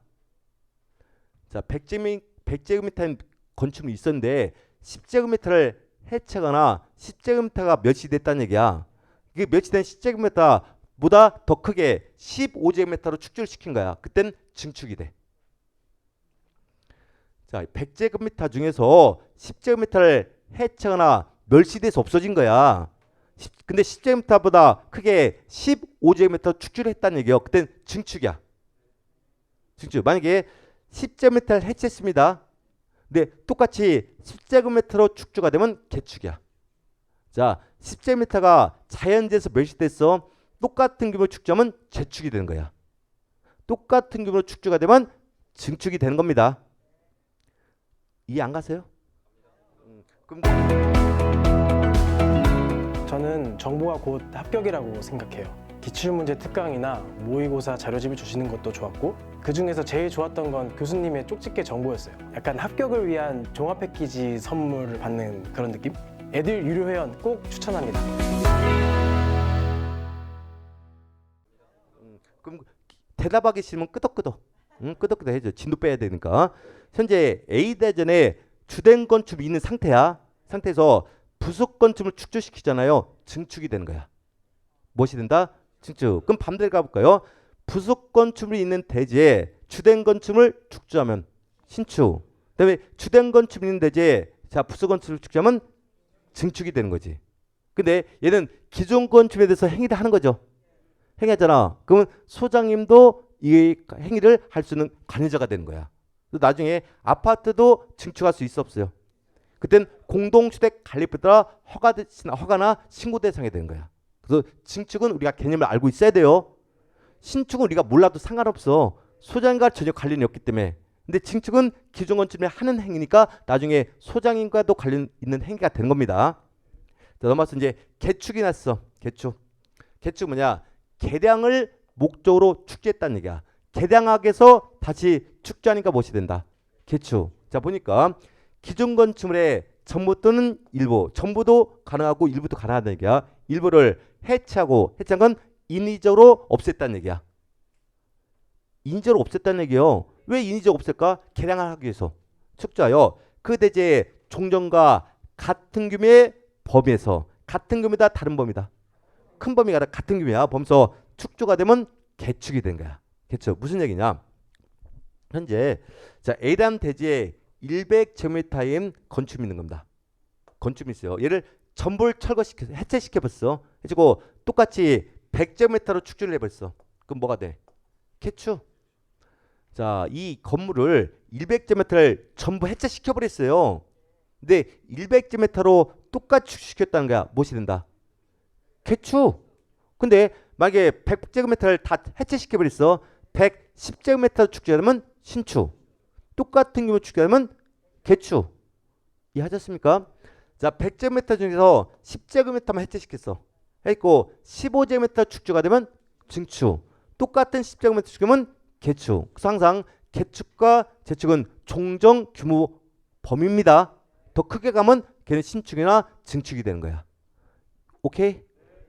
자 100제곱미터인 건축물이 있었는데 10제곱미터를 해체하거나 10제곱미터가 멸시됐다는 얘기야. 이게 멸시된 10제곱미터보다 더 크게 15제곱미터로 축조를 시킨 거야. 그땐 증축이 돼. 자, 100제곱미터 중에서 10제곱미터를 해체하거나 멸시돼서 없어진 거야. 근데 10제곱미터보다 크게 15제곱미터 축조를 했다는 얘기예요. 그땐 증축이야. 증축. 만약에 10제곱미터를 해체했습니다. 근데 똑같이 10제곱미터로 축조가 되면 개축이야. 자, 10제곱미터가 자연재해서 멸시됐어. 똑같은 규모 축조하면 재축이 되는 거야. 똑같은 규모로 축조가 되면 증축이 되는 겁니다. 이해 안 가세요? 그럼 저는 정보가 곧 합격이라고 생각해요. 기출문제 특강이나 모의고사 자료집을 주시는 것도 좋았고 그 중에서 제일 좋았던 건 교수님의 쪽집게 정보였어요. 약간 합격을 위한 종합 패키지 선물을 받는 그런 느낌? 에듀윌 유료 회원 꼭 추천합니다. 그럼 대답하기 싫으면 끄덕끄덕. 끄덕끄덕 해줘. 진도 빼야 되니까. 현재 A대전에 주된 건축이 있는 상태야. 상태에서 부속 건축을 축소시키잖아요. 증축이 되는 거야. 무엇이 된다? 증축. 그럼 반대로 가볼까요? 부속 건축물이 있는 대지에 주된 건축을 축소하면 신축. 그다음에 주된 건축이 있는 대지에 자 부속 건축을 축소하면 증축이 되는 거지. 근데 얘는 기존 건축에 대해서 행위를 하는 거죠. 행위하잖아. 그러면 소장님도 이 행위를 할 수 있는 관여자가 되는 거야. 나중에 아파트도 증축할 수 있어 없어요? 그땐 공동주택 관리법에 따라 허가나 신고 대상이 되는 거야. 그래서 증축은 우리가 개념을 알고 있어야 돼요. 신축은 우리가 몰라도 상관없어. 소장님과 전혀 관련이 없기 때문에. 근데 증축은 기존 건축에 하는 행위니까 나중에 소장님과도 관련 있는 행위가 되는 겁니다. 자, 넘어서 이제 개축이 났어. 개축 뭐냐? 개량을 목적으로 축제했다는 얘기야. 개량학에서 다시 축제하니까 무엇이 된다? 개축. 자 보니까 기존 건축물의 전부 또는 일부, 전부도 가능하고 일부도 가능하다는 얘기야. 일부를 해체하고 해체한 건 인위적으로 없앴다는 얘기야. 인위적으로 없앴다는 얘기요. 왜 인위적으로 없앨까? 개량을 하기 위해서. 축제하여 그 대지의 종전과 같은 규모의 범위에서 같은 규모다 다른 범위다. 큰 범위가 아니라 같은 규모야. 범위에서 축조가 되면 개축이 된 거야. 개축. 무슨 얘기냐? 현재 자 A라는 대지에 100제곱미터인 건축이 있는 겁니다. 건축이 있어요. 얘를 전부를 해체시켜버렸어. 해주고 똑같이 100제곱미터로 축조를 해버렸어. 그럼 뭐가 돼? 개축. 자, 이 건물을 200제곱미터를 전부 해체시켜버렸어요. 근데 100제곱미터로 똑같이 축소시켰다는 거야. 무엇이 된다? 개축. 근데 만약에 100제곱미터를 다 해체시켜버렸어. 110제곱미터 축소하면 신축. 똑같은 규모 축소하면 개축. 이해하셨습니까? 자, 100제곱미터 중에서 10제곱미터만 해체시켰어. 했고 15제곱미터 축소가 되면 증축. 똑같은 10제곱미터 축소하면 개축. 그래서 항상 개축과 재축은 종정 규모 범위입니다. 더 크게 가면 걔는 신축이나 증축이 되는 거야. 오케이?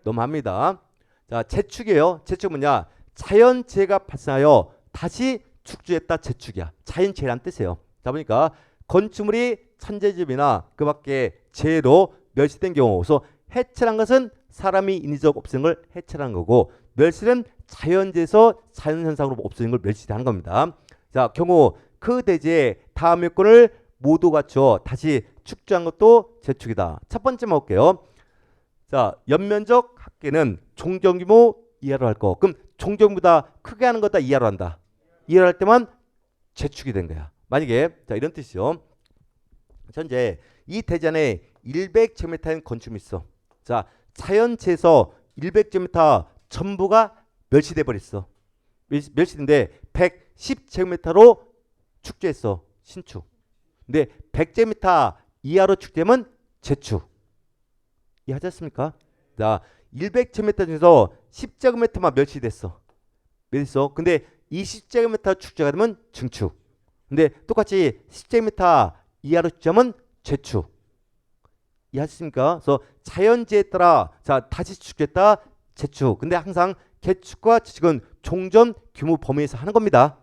넘어갑니다. 자, 재축이에요. 재축 뭐냐? 자연재해가 발생하여 다시 축조했다. 재축이야. 자연재해란 뜻이에요. 자 보니까 건축물이 천재지변이나 그 밖에 재해로 멸시된 경우, 그래서 해체란 것은 사람이 인위적 없애는 걸 해체라는 거고, 멸시는 자연재해에서 자연현상으로 없어지는 걸 멸시하는 겁니다. 자, 경우 그 대지의 다음 요건을 모두 갖춰 다시 축조한 것도 재축이다. 첫 번째 볼게요. 자, 연면적 합계는 종전규모 이하로 할 거. 그럼 종전보다 크게 하는 거다 이하로 한다. 이하로 할 때만 재축이 된 거야. 만약에 자 이런 뜻이요. 현재 이 대전에 100제곱미터인 건축이 있어. 자, 자연재해에서 100제곱미터 전부가 멸시돼 버렸어. 멸시인데 110제곱미터로 축제했어. 신축. 근데 100제곱미터 이하로 축제하면 재축. 이해하셨습니까? 자, 100제곱미터 중에서 10제곱미터만 멸시됐어. 멸시했어. 근데 20제곱미터 축제가 되면 증축. 근데 똑같이 10제곱미터 이하로 축제하면 재축. 이해하셨습니까? 그래서 자연재해에 따라 자 다시 축제했다 재축. 근데 항상 개축과 재축은 종전 규모 범위에서 하는 겁니다.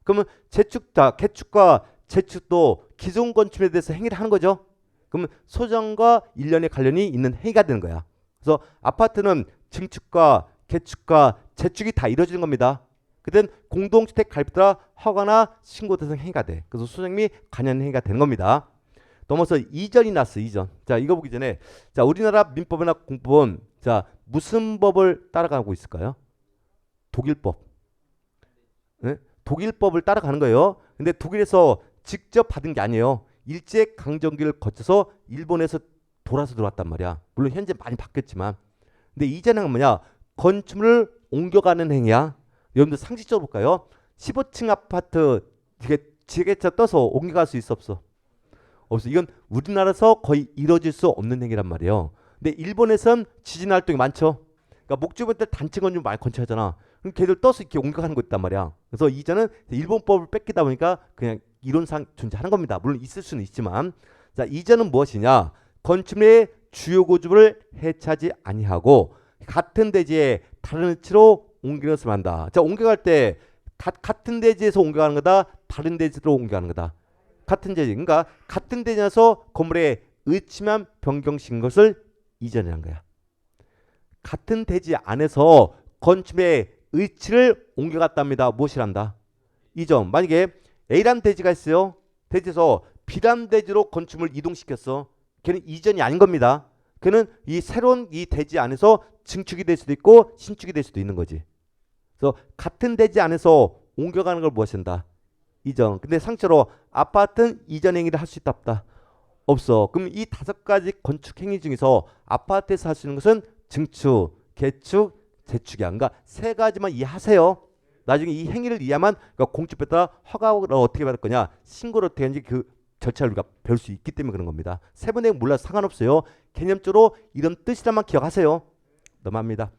그러면 개축과 재축도 기존 건축에 대해서 행위를 하는 거죠. 그러면 소장과 일련의 관련이 있는 행위가 되는 거야. 그래서 아파트는 증축과 개축과 재축이 다 이루어지는 겁니다. 그땐 공동주택 가입에 따라 허가나 신고 대상 행위가 돼. 그래서 소장님이 관여하는 행위가 되는 겁니다. 넘어서 이전이 났어. 이전. 자, 이거 보기 전에 자 우리나라 민법이나 공법은 자 무슨 법을 따라가고 있을까요? 독일법. 네? 독일법을 따라가는 거예요. 근데 독일에서 직접 받은 게 아니에요. 일제 강점기를 거쳐서 일본에서 돌아서 들어왔단 말이야. 물론 현재 많이 바뀌었지만. 근데 이전은 뭐냐? 건축물을 옮겨가는 행위야. 여러분들 상식적으로 볼까요? 15층 아파트 지게차 떠서 옮겨갈 수 있어 없어? 없어. 이건 우리나라에서 거의 이루어질 수 없는 행위란 말이에요. 근데 일본에선 지진 활동이 많죠. 그러니까 목적부터 단층 건축 많이 건축하잖아. 그럼 걔들 떠서 이렇게 옮겨가는 거 있단 말이야. 그래서 이전은 일본법을 뺏기다 보니까 그냥 이론상 존재하는 겁니다. 물론 있을 수는 있지만, 자 이전은 무엇이냐? 건축물의 주요 고집을 해체하지 아니하고 같은 대지에 다른 위치로 옮기는 것을 한다. 자 옮겨갈 때 같은 대지에서 옮겨가는 거다, 다른 대지로 옮겨가는 거다. 같은 대지, 그러니까 같은 대지에서 건물의 위치만 변경시킨 것을 이전이라는 거야. 같은 대지 안에서 건축물의 위치를 옮겨갔답니다. 무엇이란다? 이전. 만약에 A라는 대지가 있어요. 대지에서 B라는 대지로 건축물을 이동시켰어. 걔는 이전이 아닌 겁니다. 걔는 이 새로운 이 대지 안에서 증축이 될 수도 있고 신축이 될 수도 있는 거지. 그래서 같은 대지 안에서 옮겨가는 걸 무엇인다? 이전. 근데 상처로 아파트는 이전 행위를 할 수 있다 없다? 없어. 그럼 이 5가지 건축 행위 중에서 아파트에서 할 수 있는 것은 증축, 개축, 재축이야. 그러니까 3가지만 이해하세요. 나중에 이 행위를 이해하면 그러니까 공집에 따라 허가를 어떻게 받을 거냐, 신고를 어떻게 하는지 그 절차를 우리가 배울 수 있기 때문에 그런 겁니다. 세부 내용 몰라도 상관없어요. 개념적으로 이런 뜻이라만 기억하세요. 넘어갑니다.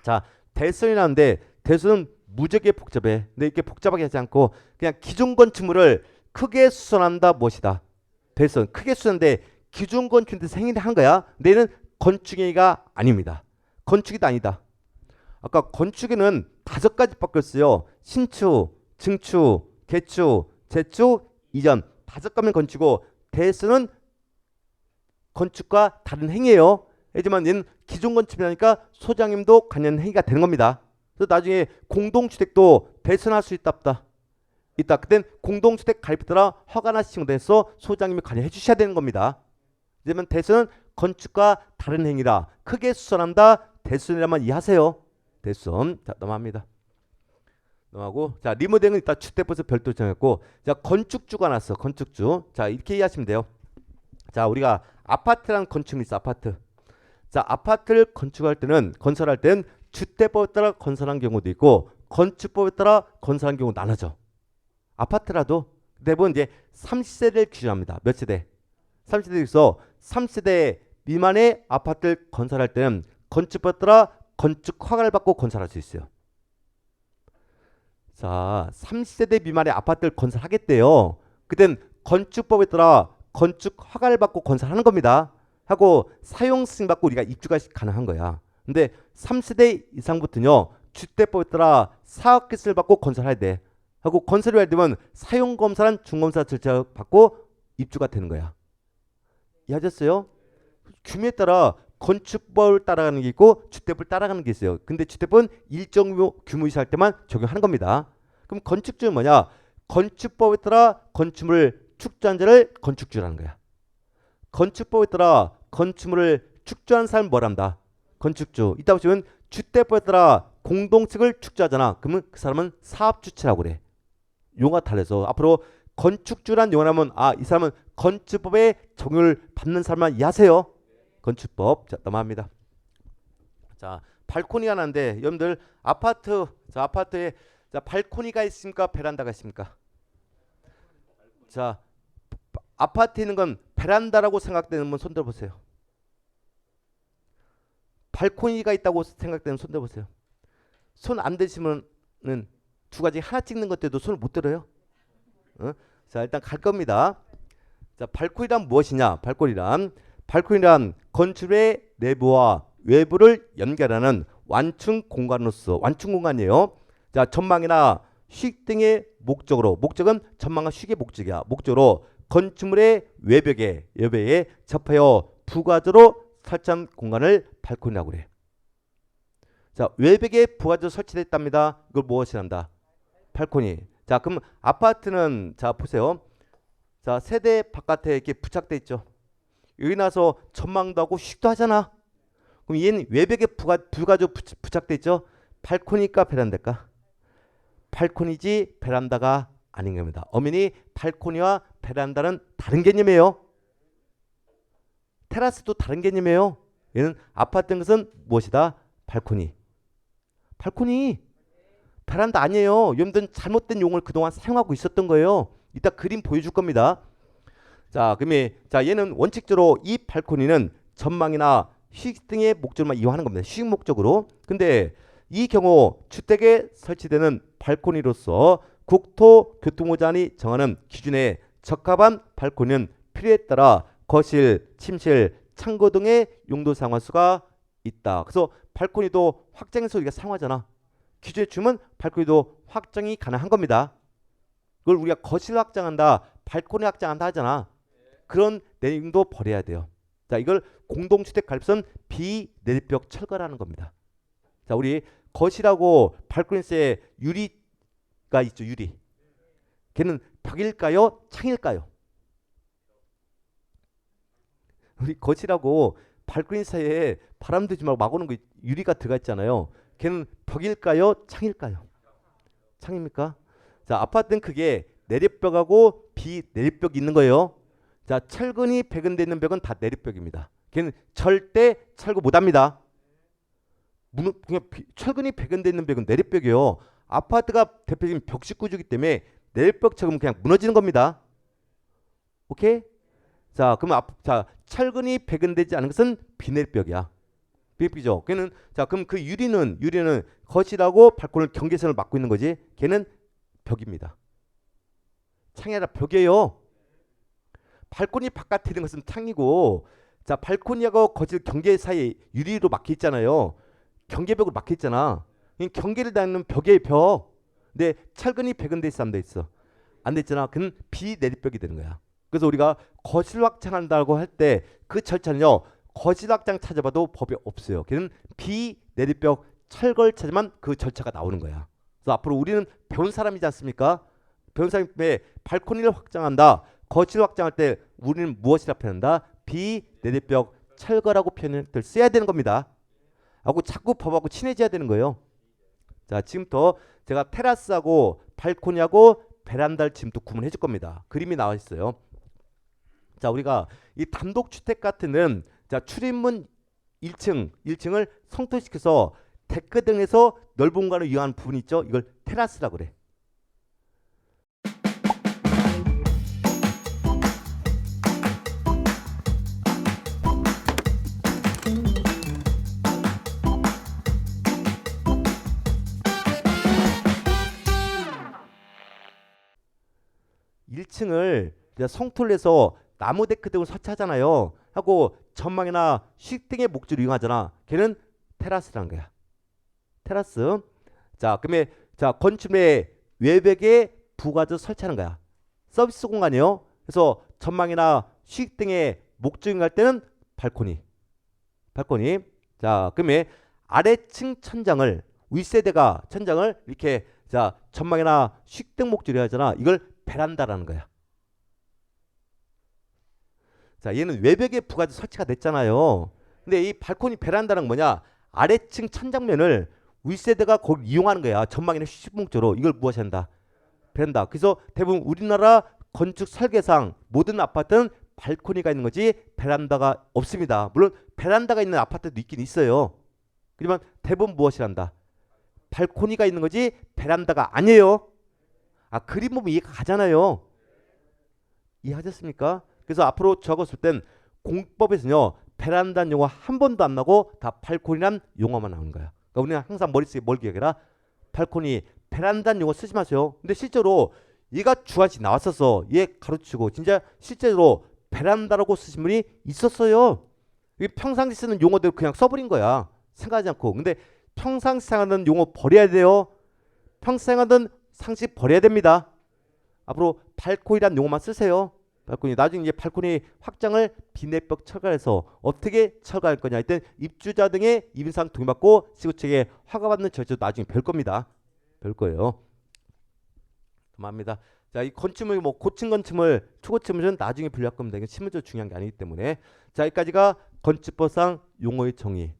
자, 대선이 나오는데 대선은 무지하게 복잡해. 근데 이렇게 복잡하게 하지 않고 그냥 기존 건축물을 크게 수선한다. 무엇이다? 대선. 크게 수선한데 기존 건축물에서 행위를 한 거야. 근데 얘는 건축행위가 아닙니다. 건축이도 아니다. 아까 건축에는 5가지 바뀌었어요. 신축, 증축, 개축, 재축, 이전. 5가지 건축이고 대수는 건축과 다른 행위예요. 하지만 얘는 기존 건축이라니까 소장님도 관련 행위가 되는 겁니다. 그래서 나중에 공동주택도 대선할 수 있다 없다? 있다. 그땐 공동주택 가입에 따라 허가나 신청돼서 소장님이 관여해 주셔야 되는 겁니다. 그러면 대수는 건축과 다른 행위라 크게 수선한다. 대수이라만 이해하세요. 대선. 자 넘어갑니다. 넘어가고, 자 리모델링은 이따 주택법에서 별도로 정했고, 자 건축주가 났어. 건축주. 자 이렇게 이해하시면 돼요. 자 우리가 아파트라는 건축이 있어. 아파트. 자 아파트를 건축할 때는 건설할 때는 주택법에 따라 건설한 경우도 있고 건축법에 따라 건설한 경우 나눠져. 아파트라도 대부분 이제 30세대를 기준합니다. 몇 세대? 30세대에서 3세대 미만의 아파트를 건설할 때는 건축법에 따라 건축 허가를 받고 건설할 수 있어요. 자, 30세대 미만의 아파트를 건설하겠대요. 그땐 건축법에 따라 건축 허가를 받고 건설하는 겁니다. 하고 사용 승인 받고 우리가 입주가 가능한 거야. 근데 3세대 이상부터는요, 주택법에 따라 사업기술을 받고 건설해야 돼. 하고 건설을 해야 되면 사용 검사란 중검사 절차 받고 입주가 되는 거야. 이해하셨어요? 규모에 따라 건축법을 따라가는 게 있고 주택법을 따라가는 게 있어요. 근데 주택법은 일정 규모 이상 할 때만 적용하는 겁니다. 그럼 건축주는 뭐냐? 건축법에 따라 건축물을 축조한 자를 건축주라는 거야. 건축법에 따라 건축물을 축조한 사람은 뭐란다? 건축주. 이따 보시면 주택법에 따라 공동층을 축조하잖아. 그러면 그 사람은 사업주체라고 그래. 용어가 달라서 앞으로 건축주란 용어라면 이 사람은 건축법에 적용을 받는 사람만 이해하세요. 건축법. 자 넘어갑니다. 자 발코니가 나는데 여러분들 아파트, 자 아파트에 자 발코니가 있습니까? 베란다가 있습니까? 자 아파트에 있는 건 베란다라고 생각되는 분 손 들어보세요. 발코니가 있다고 생각되는 손 들어보세요. 손 안 드시면은 2가지 하나 찍는 것 때도 손을 못 들어요. 자 일단 갈 겁니다. 자 발코니란 무엇이냐? 발코니란 건축의 내부와 외부를 연결하는 완충 공간으로서, 완충 공간이에요. 자 전망이나 휴식 등의 목적으로, 목적은 전망과 휴식의 목적이야. 목적으로 건축물의 외벽에 접하여 부가적으로 설치한 공간을 발코니라고 그래. 자 외벽에 부가적으로 설치됐답니다. 이걸 무엇이란다? 발코니. 자 그럼 아파트는 자 보세요. 자 세대 바깥에 이렇게 부착돼 있죠. 여기 나서 전망도 하고 휴식도 하잖아. 그럼 얘는 외벽에 부가적으로 부착돼 있죠. 발코니일까 베란다일까? 발코니지 베란다가 아닌 겁니다. 엄연히 발코니와 베란다는 다른 개념이에요. 테라스도 다른 개념이에요. 얘는 아파트인 것은 무엇이다? 발코니. 베란다 아니에요. 여러분들은 잘못된 용어를 그동안 사용하고 있었던 거예요. 이따 그림 보여줄 겁니다. 자, 그러면 자 얘는 원칙적으로 이 발코니는 전망이나 휴식 등의 목적으로만 이용하는 겁니다. 휴식 목적으로. 근데 이 경우 주택에 설치되는 발코니로서 국토교통부장이 정하는 기준에 적합한 발코니는 필요에 따라 거실, 침실, 창고 등의 용도 사용할 수가 있다. 그래서 발코니도 확장해서 우리가 사용하잖아. 기준에 주면 발코니도 확장이 가능한 겁니다. 그걸 우리가 거실 확장한다, 발코니 확장한다 하잖아. 그런 내용도 버려야 돼요. 자, 이걸 공동주택 가입선 비내립벽 철거라는 겁니다. 자, 우리 거실하고 발코니에 유리가 있죠. 유리. 걔는 벽일까요? 창일까요? 우리 거실하고 발코니 사이에 바람 들지 말고 막오는 거 유리가 들어가 있잖아요. 걔는 벽일까요? 창일까요? 창입니까? 자, 아파트는 그게 내립벽하고 비내립벽이 있는 거예요. 자, 철근이 배근되어 있는 벽은 다 내립벽입니다. 걔는 절대 철거 못합니다. 그냥 철근이 배근되어 있는 벽은 내립벽이에요. 아파트가 대표적인 벽식 구조이기 때문에 내립벽 철거는 그냥 무너지는 겁니다. 오케이? 자, 그러면 자, 철근이 배근되지 않은 것은 비내립벽이야. 비내립벽이죠. 걔는 자, 그럼 그 유리는 거실하고 발코니 경계선을 막고 있는 거지. 걔는 벽입니다. 창이 아니라 벽이에요. 발코니 바깥에 있는 것은 창이고, 자, 발코니하고 거실 경계 사이에 유리로 막혀 있잖아요. 경계벽으로 막혀 있잖아. 경계를 닿는 벽의 벽. 근데 철근이 배근돼 있어, 안 돼 있어? 안 돼 있잖아. 그는 비내립벽이 되는 거야. 그래서 우리가 거실 확장한다고 할 때 그 절차는요, 거실 확장 찾아봐도 법이 없어요. 걔는 비내립벽 철거를 찾으면 그 절차가 나오는 거야. 그래서 앞으로 우리는 배운 사람이지 않습니까? 배운 사람이 발코니를 확장한다, 거실 확장할 때 우리는 무엇이라 표현한다? 비내립벽 철거라고 표현을 써야 되는 겁니다. 하고 자꾸 법하고 친해져야 되는 거예요. 자, 지금부터 제가 테라스하고 발코니하고 베란다를 지금부터 구분해 줄 겁니다. 그림이 나와 있어요. 자, 우리가 이 단독주택 같은 자, 출입문 1층을 성토시켜서 데크 등에서 넓은 공간을 이용하는 부분이 있죠. 이걸 테라스라고 그래. (1층을) 성토를 해서 나무 데크 등을 설치하잖아요. 하고 전망이나 휴식 등의 목적으로 이용하잖아. 걔는 테라스라는 거야. 테라스. 자, 그러면 자, 건축물의 외벽에 부가적으로 설치하는 거야. 서비스 공간이요. 그래서 전망이나 휴식 등의 목적을 할 때는 발코니. 자, 그러면 아래층 천장을 윗세대가 천장을 이렇게 자, 전망이나 휴식 등 목적으로 하잖아. 이걸 베란다라는 거야. 자, 얘는 외벽에 부가적 설치가 됐잖아요. 근데 이 발코니 베란다는 뭐냐? 아래층 천장면을 윗세대가 거기 이용하는 거야. 전망이나 휴식 목적으로. 이걸 무엇이 한다? 베란다. 그래서 대부분 우리나라 건축 설계상 모든 아파트는 발코니가 있는 거지 베란다가 없습니다. 물론 베란다가 있는 아파트도 있긴 있어요. 그렇지만 대부분 무엇이 한다? 발코니가 있는 거지 베란다가 아니에요. 아, 그림 보면 이해가 가잖아요. 이해하셨습니까? 그래서 앞으로 적었을 땐 공법에서는요, 베란다는 용어 한 번도 안 나고 다 발코니란 용어만 나오는 거야. 그러니까 우리는 항상 머릿속에 뭘 기억해라? 발코니, 베란다는 용어 쓰지 마세요. 근데 실제로 얘가 주관식 나왔었어. 얘 가르치고 진짜 실제로 베란다라고 쓰신 분이 있었어요. 평상시 쓰는 용어대로 그냥 써버린 거야. 생각하지 않고. 근데 평상시 사용하는 용어 버려야 돼요. 평소 사용하던 상식 버려야 됩니다. 앞으로 발코니란 용어만 쓰세요. 발코니. 나중에 이제 발코니 확장을 비내벽 철거해서 어떻게 철거할 거냐 할 입주자 등의 입인사항 동의받고 시구책에 허가받는 절차도 나중에 별 겁니다. 별 거예요. 그만합니다. 자, 이 건축물 뭐 고층 건축물, 초고층물은 나중에 분류할 겁니다. 이게 실무적으로 중요한 게 아니기 때문에. 자, 여기까지가 건축법상 용어의 정의,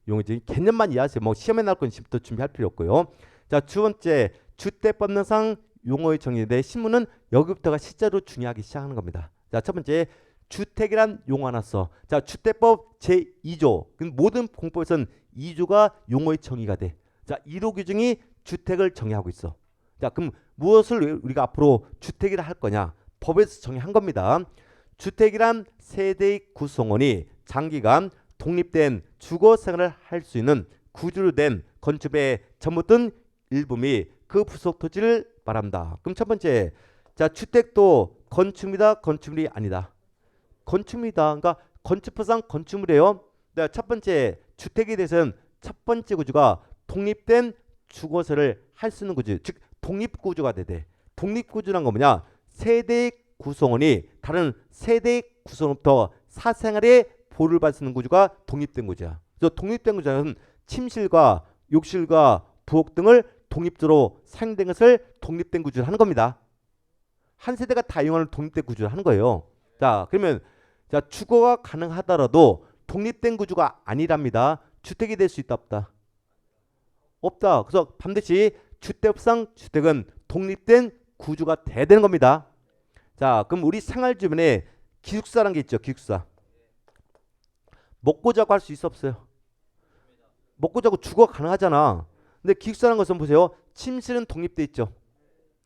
개념만 이해하세요. 뭐 시험에 나올 건 지금부터 준비할 필요 없고요. 자, 두 번째 주택법령상 용어의 정의인데 신문은 여기부터가 실제로 중요하기 시작하는 겁니다. 자, 첫 번째 주택이란 용어 하나 써. 자, 주택법 제2조. 모든 공법에서는 2조가 용어의 정의가 돼. 자, 1호 규정이 주택을 정의하고 있어. 자, 그럼 무엇을 우리가 앞으로 주택이라 할 거냐? 법에서 정의한 겁니다. 주택이란 세대의 구성원이 장기간 독립된 주거 생활을 할 수 있는 구조로 된 건축의 전부 든 일부 및 그 부속 토지를 말합니다. 그럼 첫 번째, 자 주택도 건축물이다, 건축물이 아니다. 건축물이다. 그러니까 건축법상 건축물이에요. 첫 번째 주택에 대해서는 첫 번째 구조가 독립된 주거세를 할 수 있는 구조, 즉 독립구조가 되대. 독립구조란 거 뭐냐? 세대 구성원이 다른 세대 구성원부터 사생활의 보호를 받을 수 있는 구조가 독립된 구조야. 그래서 독립된 구조는 침실과 욕실과 부엌 등을 독립적으로 사용된 것을 독립된 구조를 하는 겁니다. 한 세대가 다 이용하는 독립된 구조를 하는 거예요. 자, 그러면 자 주거가 가능하더라도 독립된 구조가 아니랍니다. 주택이 될 수 있다 없다? 없다. 그래서 반드시 주택법상 주택은 독립된 구조가 돼야 되는 겁니다. 자, 그럼 우리 생활 주변에 기숙사라는 게 있죠. 기숙사. 먹고 자고 할 수 있어 없어요? 먹고 자고 주거 가능하잖아. 근데 기숙사라는 것은 보세요. 침실은 독립돼 있죠.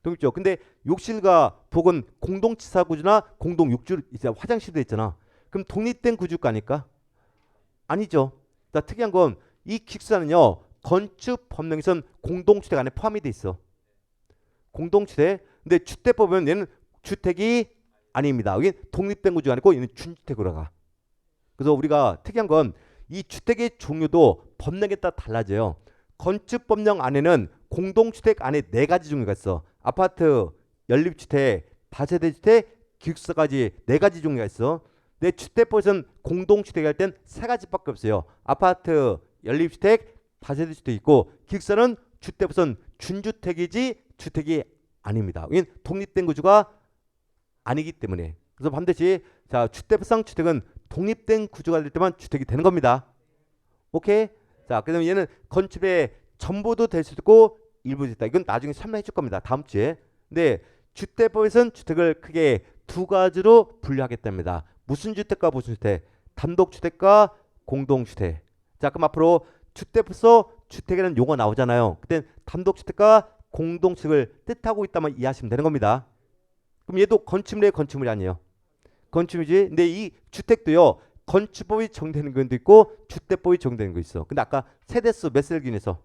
독립죠. 근데 욕실과 부엌은 공동치사 구조나 공동 욕실, 화장실도 있잖아. 그럼 독립된 구조가 아닐까? 아니죠. 자, 특이한 건 이 기숙사는요. 건축 법령에선 공동주택 안에 포함이 돼 있어. 공동주택. 근데 주택법은 얘는 주택이 아닙니다. 여기 독립된 구조가 아니고 얘는 준주택으로 가. 그래서 우리가 특이한 건 이 주택의 종류도 법령에 따라 달라져요. 건축법령 안에는 공동주택 안에 4가지 종류가 있어. 아파트, 연립주택, 다세대주택, 기숙사까지 4가지 종류가 있어. 내 주택법에서는 공동주택 할 땐 3가지밖에 없어요. 아파트, 연립주택, 다세대주택 있고 기숙사는 주택법에서는 준주택이지 주택이 아닙니다. 여긴 독립된 구조가 아니기 때문에. 그래서 반드시 자 주택법상 주택은 독립된 구조가 될 때만 주택이 되는 겁니다. 오케이? 자, 그다음에 얘는 건축의 전부도 될 수 있고 일부도 있다. 이건 나중에 설명해 줄 겁니다. 다음 주에. 근데 주택법에서는 주택을 크게 2가지로 분류하겠답니다. 무슨 주택과 무슨 주택? 단독주택과 공동주택. 자, 그럼 앞으로 주택법에서 주택이라는 용어 나오잖아요. 그때 단독주택과 공동주택을 뜻하고 있다면 이해하시면 되는 겁니다. 그럼 얘도 건축물의 건축물이 아니에요. 건축이지. 근데 이 주택도요. 건축법이 정되는 것도 있고 주택법이 정되는 거 있어. 근데 아까 세대수 몇 세를 기준해서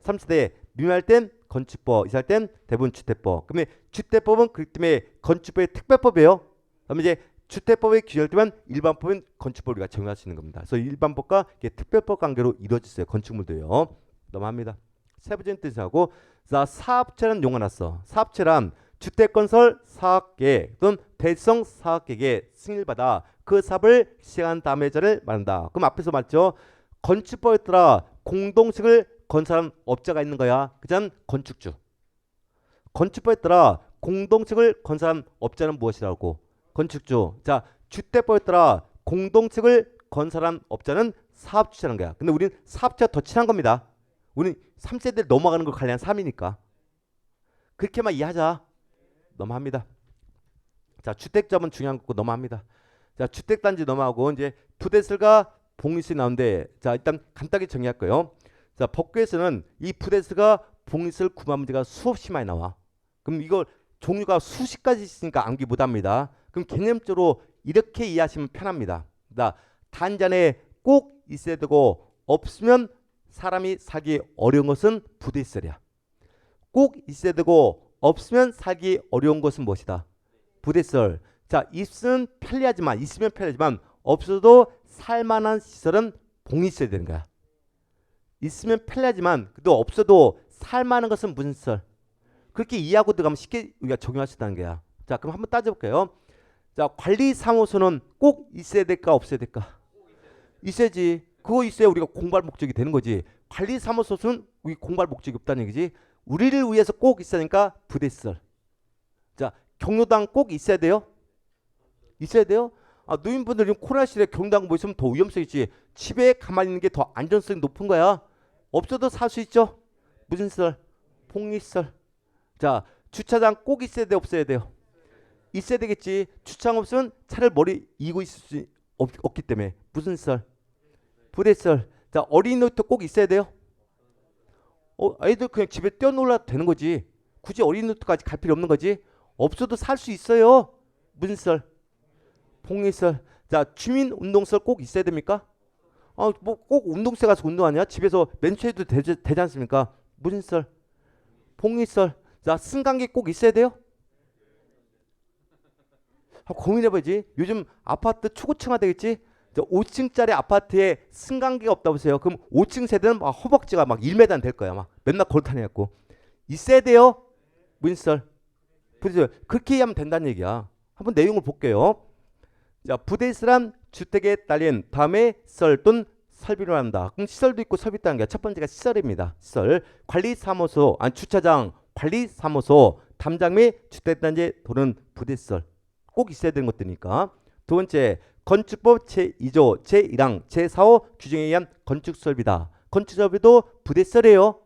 3세대 미만할 땐 건축법, 이사할 땐 대부분 주택법. 그러면 주택법은 그렇기 때문에 건축법의 특별법이에요. 그러면 이제 주택법에 규정할 때만 일반법은 건축법을 우리가 적용할 수 있는 겁니다. 그래서 일반법과 특별법 관계로 이루어졌어요. 건축물도요. 넘어갑니다. 세 번째 뜻하고 자 사업체라는 용어 났어. 사업체란 주택건설 사업계획 또는 대성 사업계획에 승인을 받아 그 사업을 시행한 다음에 자를 말한다. 그럼 앞에서 말했죠. 건축법에 따라 공동식을 건설한 업자가 있는 거야. 그전 건축주. 건축법에 따라 공동식을 건설한 업자는 무엇이라고? 건축주. 자, 주택법에 따라 공동식을 건설한 업자는 사업주라는 거야. 근데 우리는 사업주가 더 친한 겁니다. 우리는 3세대를 넘어가는 걸 관리한 3이니까. 그렇게만 이해하자. 넘어갑니다. 자, 주택점은 중요한 거고 넘어갑니다. 자, 주택단지 넘어가고 이제 부대설과 봉이설이 나오는데 자, 일단 간단하게 정리할 거예요. 자, 법규에서는 이 부대설과 봉이설 구만 문제가 수없이 많이 나와. 그럼 이걸 종류가 수십 가지 있으니까 암기 못합니다. 그럼 개념적으로 이렇게 이해하시면 편합니다. 자, 단지 안에 꼭 있어야 되고 없으면 사람이 살기 어려운 것은 부대설이야. 꼭 있어야 되고 없으면 살기 어려운 것은 무엇이다? 부대설. 자, 있으면 편리하지만 없어도 살만한 시설은 봉이 있어야 되는 거야. 있으면 편리하지만 그래도 없어도 살만한 것은 무슨 시설? 그렇게 이해하고 들어가면 쉽게 우리가 적용할 수 있다는 거야. 자, 그럼 한번 따져볼게요. 자, 관리사무소는 꼭 있어야 될까 없어야 될까? 있어야지. 그거 있어야 우리가 공부할 목적이 되는 거지. 관리사무소는 우리 공부할 목적이 없다는 얘기지. 우리를 위해서 꼭 있어야 되니까 부대시설. 자, 경로당 꼭 있어야 돼요? 있어야 돼요? 아, 노인분들 코로나 시대에 경로당 뭐 있으면 더 위험성이 있지. 집에 가만히 있는 게 더 안전성이 높은 거야. 없어도 살 수 있죠. 무슨 시설? 폭리시설. 자, 주차장 꼭 있어야 돼 없어야 돼요? 있어야 되겠지. 주차장 없으면 차를 머리 이고 있을 수 없기 때문에. 무슨 시설? 부대시설. 자, 어린이 놀이터 꼭 있어야 돼요? 애들 그냥 집에 뛰어놀아도 되는 거지. 굳이 어린이 놀이터까지 갈 필요 없는 거지. 없어도 살 수 있어요. 무슨 시설? 폭리시설. 자, 주민운동시설 꼭 있어야 됩니까? 뭐 꼭 운동세 가서 운동하냐? 집에서 맨체해도 되지 않습니까? 무슨 썰? 봉이썰. 자, 승강기 꼭 있어야 돼요? 고민해봐야지. 요즘 아파트 초고층화 되겠지? 5층짜리 아파트에 승강기가 없다 보세요. 그럼 5층 세대는 막 허벅지가 막 1m 될 거야. 막 맨날 걸타내갖고. 있어야 돼요? 문썰. 부대썰. 그렇게 하면 된다는 얘기야. 한번 내용을 볼게요. 자, 부대설한 주택에 딸린 다음에 썰 또는 설비로 한다. 그럼 시설도 있고 설비 있다는 게 첫 번째가 시설입니다. 시설. 관리사무소, 아니 주차장, 관리사무소, 담장 및 주택단지 도는 부대설. 꼭 있어야 되는 것들이니까. 두 번째, 건축법 제2조 제1항 제4호 규정에 의한 건축설비다. 건축설비도 부대설이에요.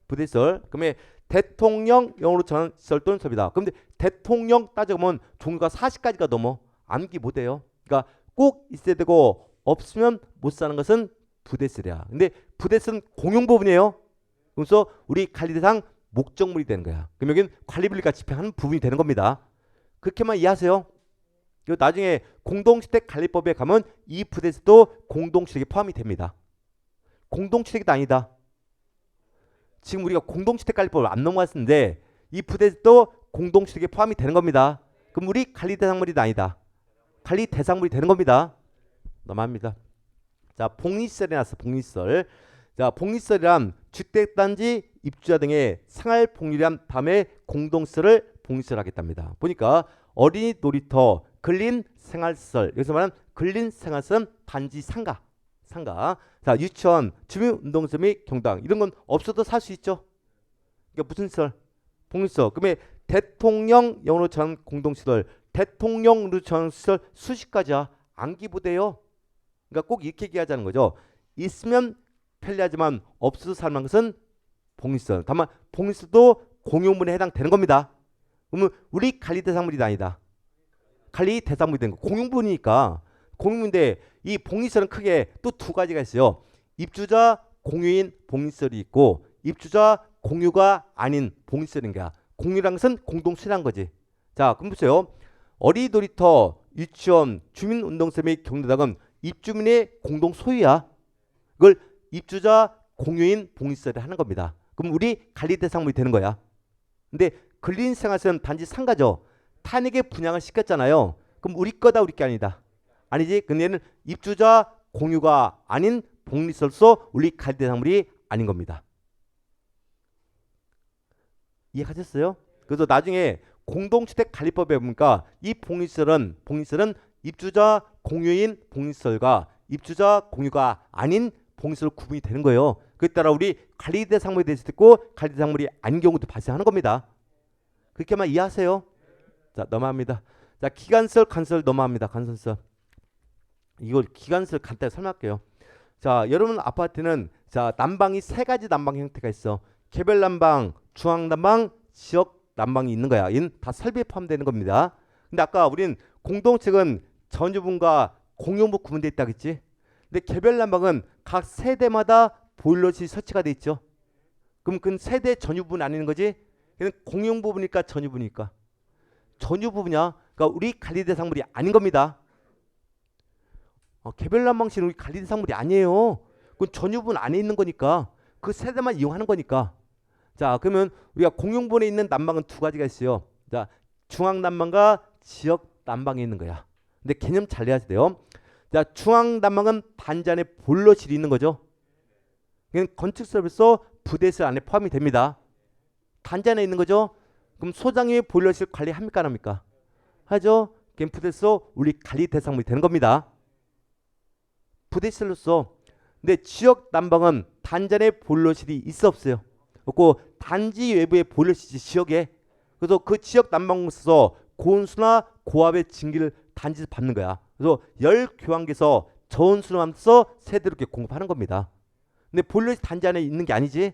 부대설. 그러면 대통령령으로 정한 시설 또는 설비다. 그런데 대통령 따져보면 종류가 40가지가 넘어. 암기 못해요. 그러니까 꼭 있어야 되고 없으면 못 사는 것은 부대설이야. 근데 부대설은 공용 부분이에요. 그래서 우리 관리 대상 목적물이 되는 거야. 그럼 여기는 관리비리가 집행하는 부분이 되는 겁니다. 그렇게만 이해하세요. 나중에 공동주택관리법에 가면 이 부대설도 공동주택에 포함이 됩니다. 공동주택이 아니다. 지금 우리가 공동주택관리법을 안 넘어갔는데 이 부대설도 공동주택에 포함이 되는 겁니다. 그럼 우리 관리대상물이 아니다. 관리대상물이 되는 겁니다. 넘어갑니다. 자, 복리설이 나왔어. 복리설. 자, 복리설이란 주택단지 입주자 등의 생활복리란 다음에 공동시설을 복리설하겠답니다. 보니까 어린이 놀이터, 근린생활시설, 여기서 말하는 근린생활시설은 단지 상가. 자, 유치원, 주민운동소 및 경당 이런 건 없어도 살 수 있죠. 그러니까 무슨 시설? 복리시설. 그러면 대통령령으로 정한 공동시설, 대통령으로 정한 시설 수십 가지야. 암기부대요. 그러니까 꼭 이렇게 얘기하자는 거죠. 있으면 편리하지만 없어도 살만한 것은 복리시설. 다만 복리시설도 공용물에 해당되는 겁니다. 그러면 우리 관리 대상물이 아니다. 관리 대상물이 되는 거. 공용물이니까. 공용물인데 이 복리시설은 크게 또 두 가지가 있어요. 입주자 공유인 복리시설이 있고 입주자 공유가 아닌 복리시설인 거야. 공유라는 것은 공동수리한 거지. 자, 그럼 보세요. 어린이 놀이터, 유치원, 주민운동소 및 경로당은 입주민의 공동 소유야. 그걸 입주자 공유인 복리시설을 하는 겁니다. 그럼 우리 관리 대상물이 되는 거야. 근데 근린생활시설은 단지 상가죠. 타인에게 분양을 시켰잖아요. 그럼 우리 거다 우리 게 아니다. 아니지. 근데 얘는 입주자 공유가 아닌 복리시설로서 우리 관리 대상물이 아닌 겁니다. 이해하셨어요? 그래서 나중에 공동주택관리법에 보니까 이 복리시설은 입주자 공유인 복리시설과 입주자 공유가 아닌 복리시설 구분이 되는 거예요. 그에 따라 우리 관리 대상물이 될 수도 있고 관리 대상물이 아닌 경우도 발생하는 겁니다. 그렇게만 이해하세요. 자, 넘어갑니다. 자, 기간설, 간설 넘어갑니다. 간설설. 이걸 기간설 간단히 설명할게요. 자, 여러분 아파트는 자, 난방이 세 가지 난방 형태가 있어. 개별 난방, 중앙 난방, 지역 난방이 있는 거야. 이는 다 설비에 포함되는 겁니다. 근데 아까 우린 공동층은 전유분과 공용부 구분되어 있다고 했지. 근데 개별 난방은 각 세대마다 보일러실이 설치가 돼 있죠. 그럼 그 세대 전유분 아닌 거지? 얘는 공용 부분이니까 전유분이니까. 전유 부분이야. 그러니까 우리 관리 대상물이 아닌 겁니다. 개별 난방실은 우리 관리 대상물이 아니에요. 그건 전유분 안에 있는 거니까 그 세대만 이용하는 거니까. 자, 그러면 우리가 공용분에 있는 난방은 두 가지가 있어요. 자, 중앙 난방과 지역 난방이 있는 거야. 근데 개념 잘 이해하셔야 돼요. 자, 중앙 난방은 단지 안에 보일러실이 있는 거죠. 이건 건축 서비스 부대설 안에 포함이 됩니다. 단지 안에 있는 거죠. 그럼 소장님이 보일러실 관리합니까 안 합니까? 하죠. 그럼 부대설 우리 관리 대상물이 되는 겁니다. 부대설로서. 근데 지역 난방은 단지 안에 보일러실이 있어 없어요? 없고 단지 외부에 보일러실이 지역에. 그래서 그 지역 난방공사에서 고온수나 고압의 징기를 단지에서 받는 거야. 그래서 열 교환기에서 저온수로 하면서 세대로 이렇게 공급하는 겁니다. 근데 보일러실 단지 안에 있는 게 아니지.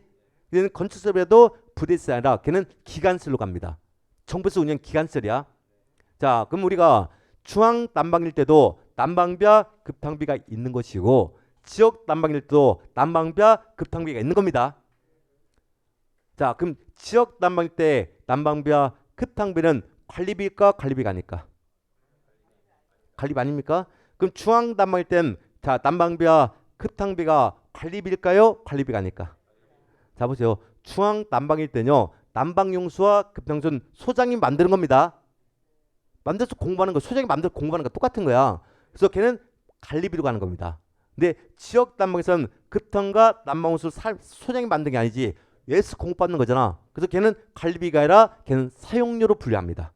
얘는 건축설비라도 부대설이 아니라 걔는 기간설로 갑니다. 정부에서 운영 기간설이야. 자, 그럼 우리가 중앙 난방일 때도 난방비와 급탕비가 있는 것이고 지역 난방일 때도 난방비와 급탕비가 있는 겁니다. 자, 그럼 지역 난방일 때 난방비와 급탕비는 관리비일까 관리비가 아닐까? 관리비 아닙니까? 그럼 중앙 난방일 때는 자, 난방비와 급탕비가 관리비일까요? 관리비가 아닐까? 자 보세요. 중앙 난방일 때는요. 난방용수와 급탕전 소장이 만드는 겁니다. 만들어서 공부하는 거, 소장이 만들어 공부하는 거 똑같은 거야. 그래서 걔는 관리비로 가는 겁니다. 근데 지역 난방에서는 급탕과 난방용수를 소장이 만든 게 아니지 예스 공급받는 거잖아. 그래서 걔는 관리비가 아니라 걔는 사용료로 분류합니다.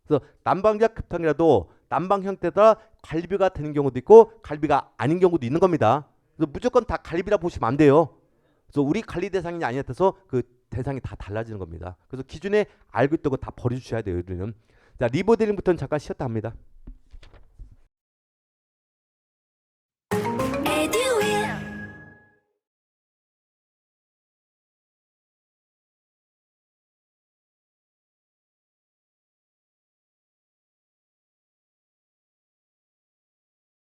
그래서 난방이나 급탕이라도 난방 형태에 따라 관리비가 되는 경우도 있고 관리비가 아닌 경우도 있는 겁니다. 그래서 무조건 다 관리비라 보시면 안 돼요. 그래서 우리 관리 대상이 아니라 해서 그 대상이 다 달라지는 겁니다. 그래서 기준에 알고 있던 거 다 버려주셔야 돼요. 여기는. 자, 리모델링부터는 잠깐 쉬었다 합니다.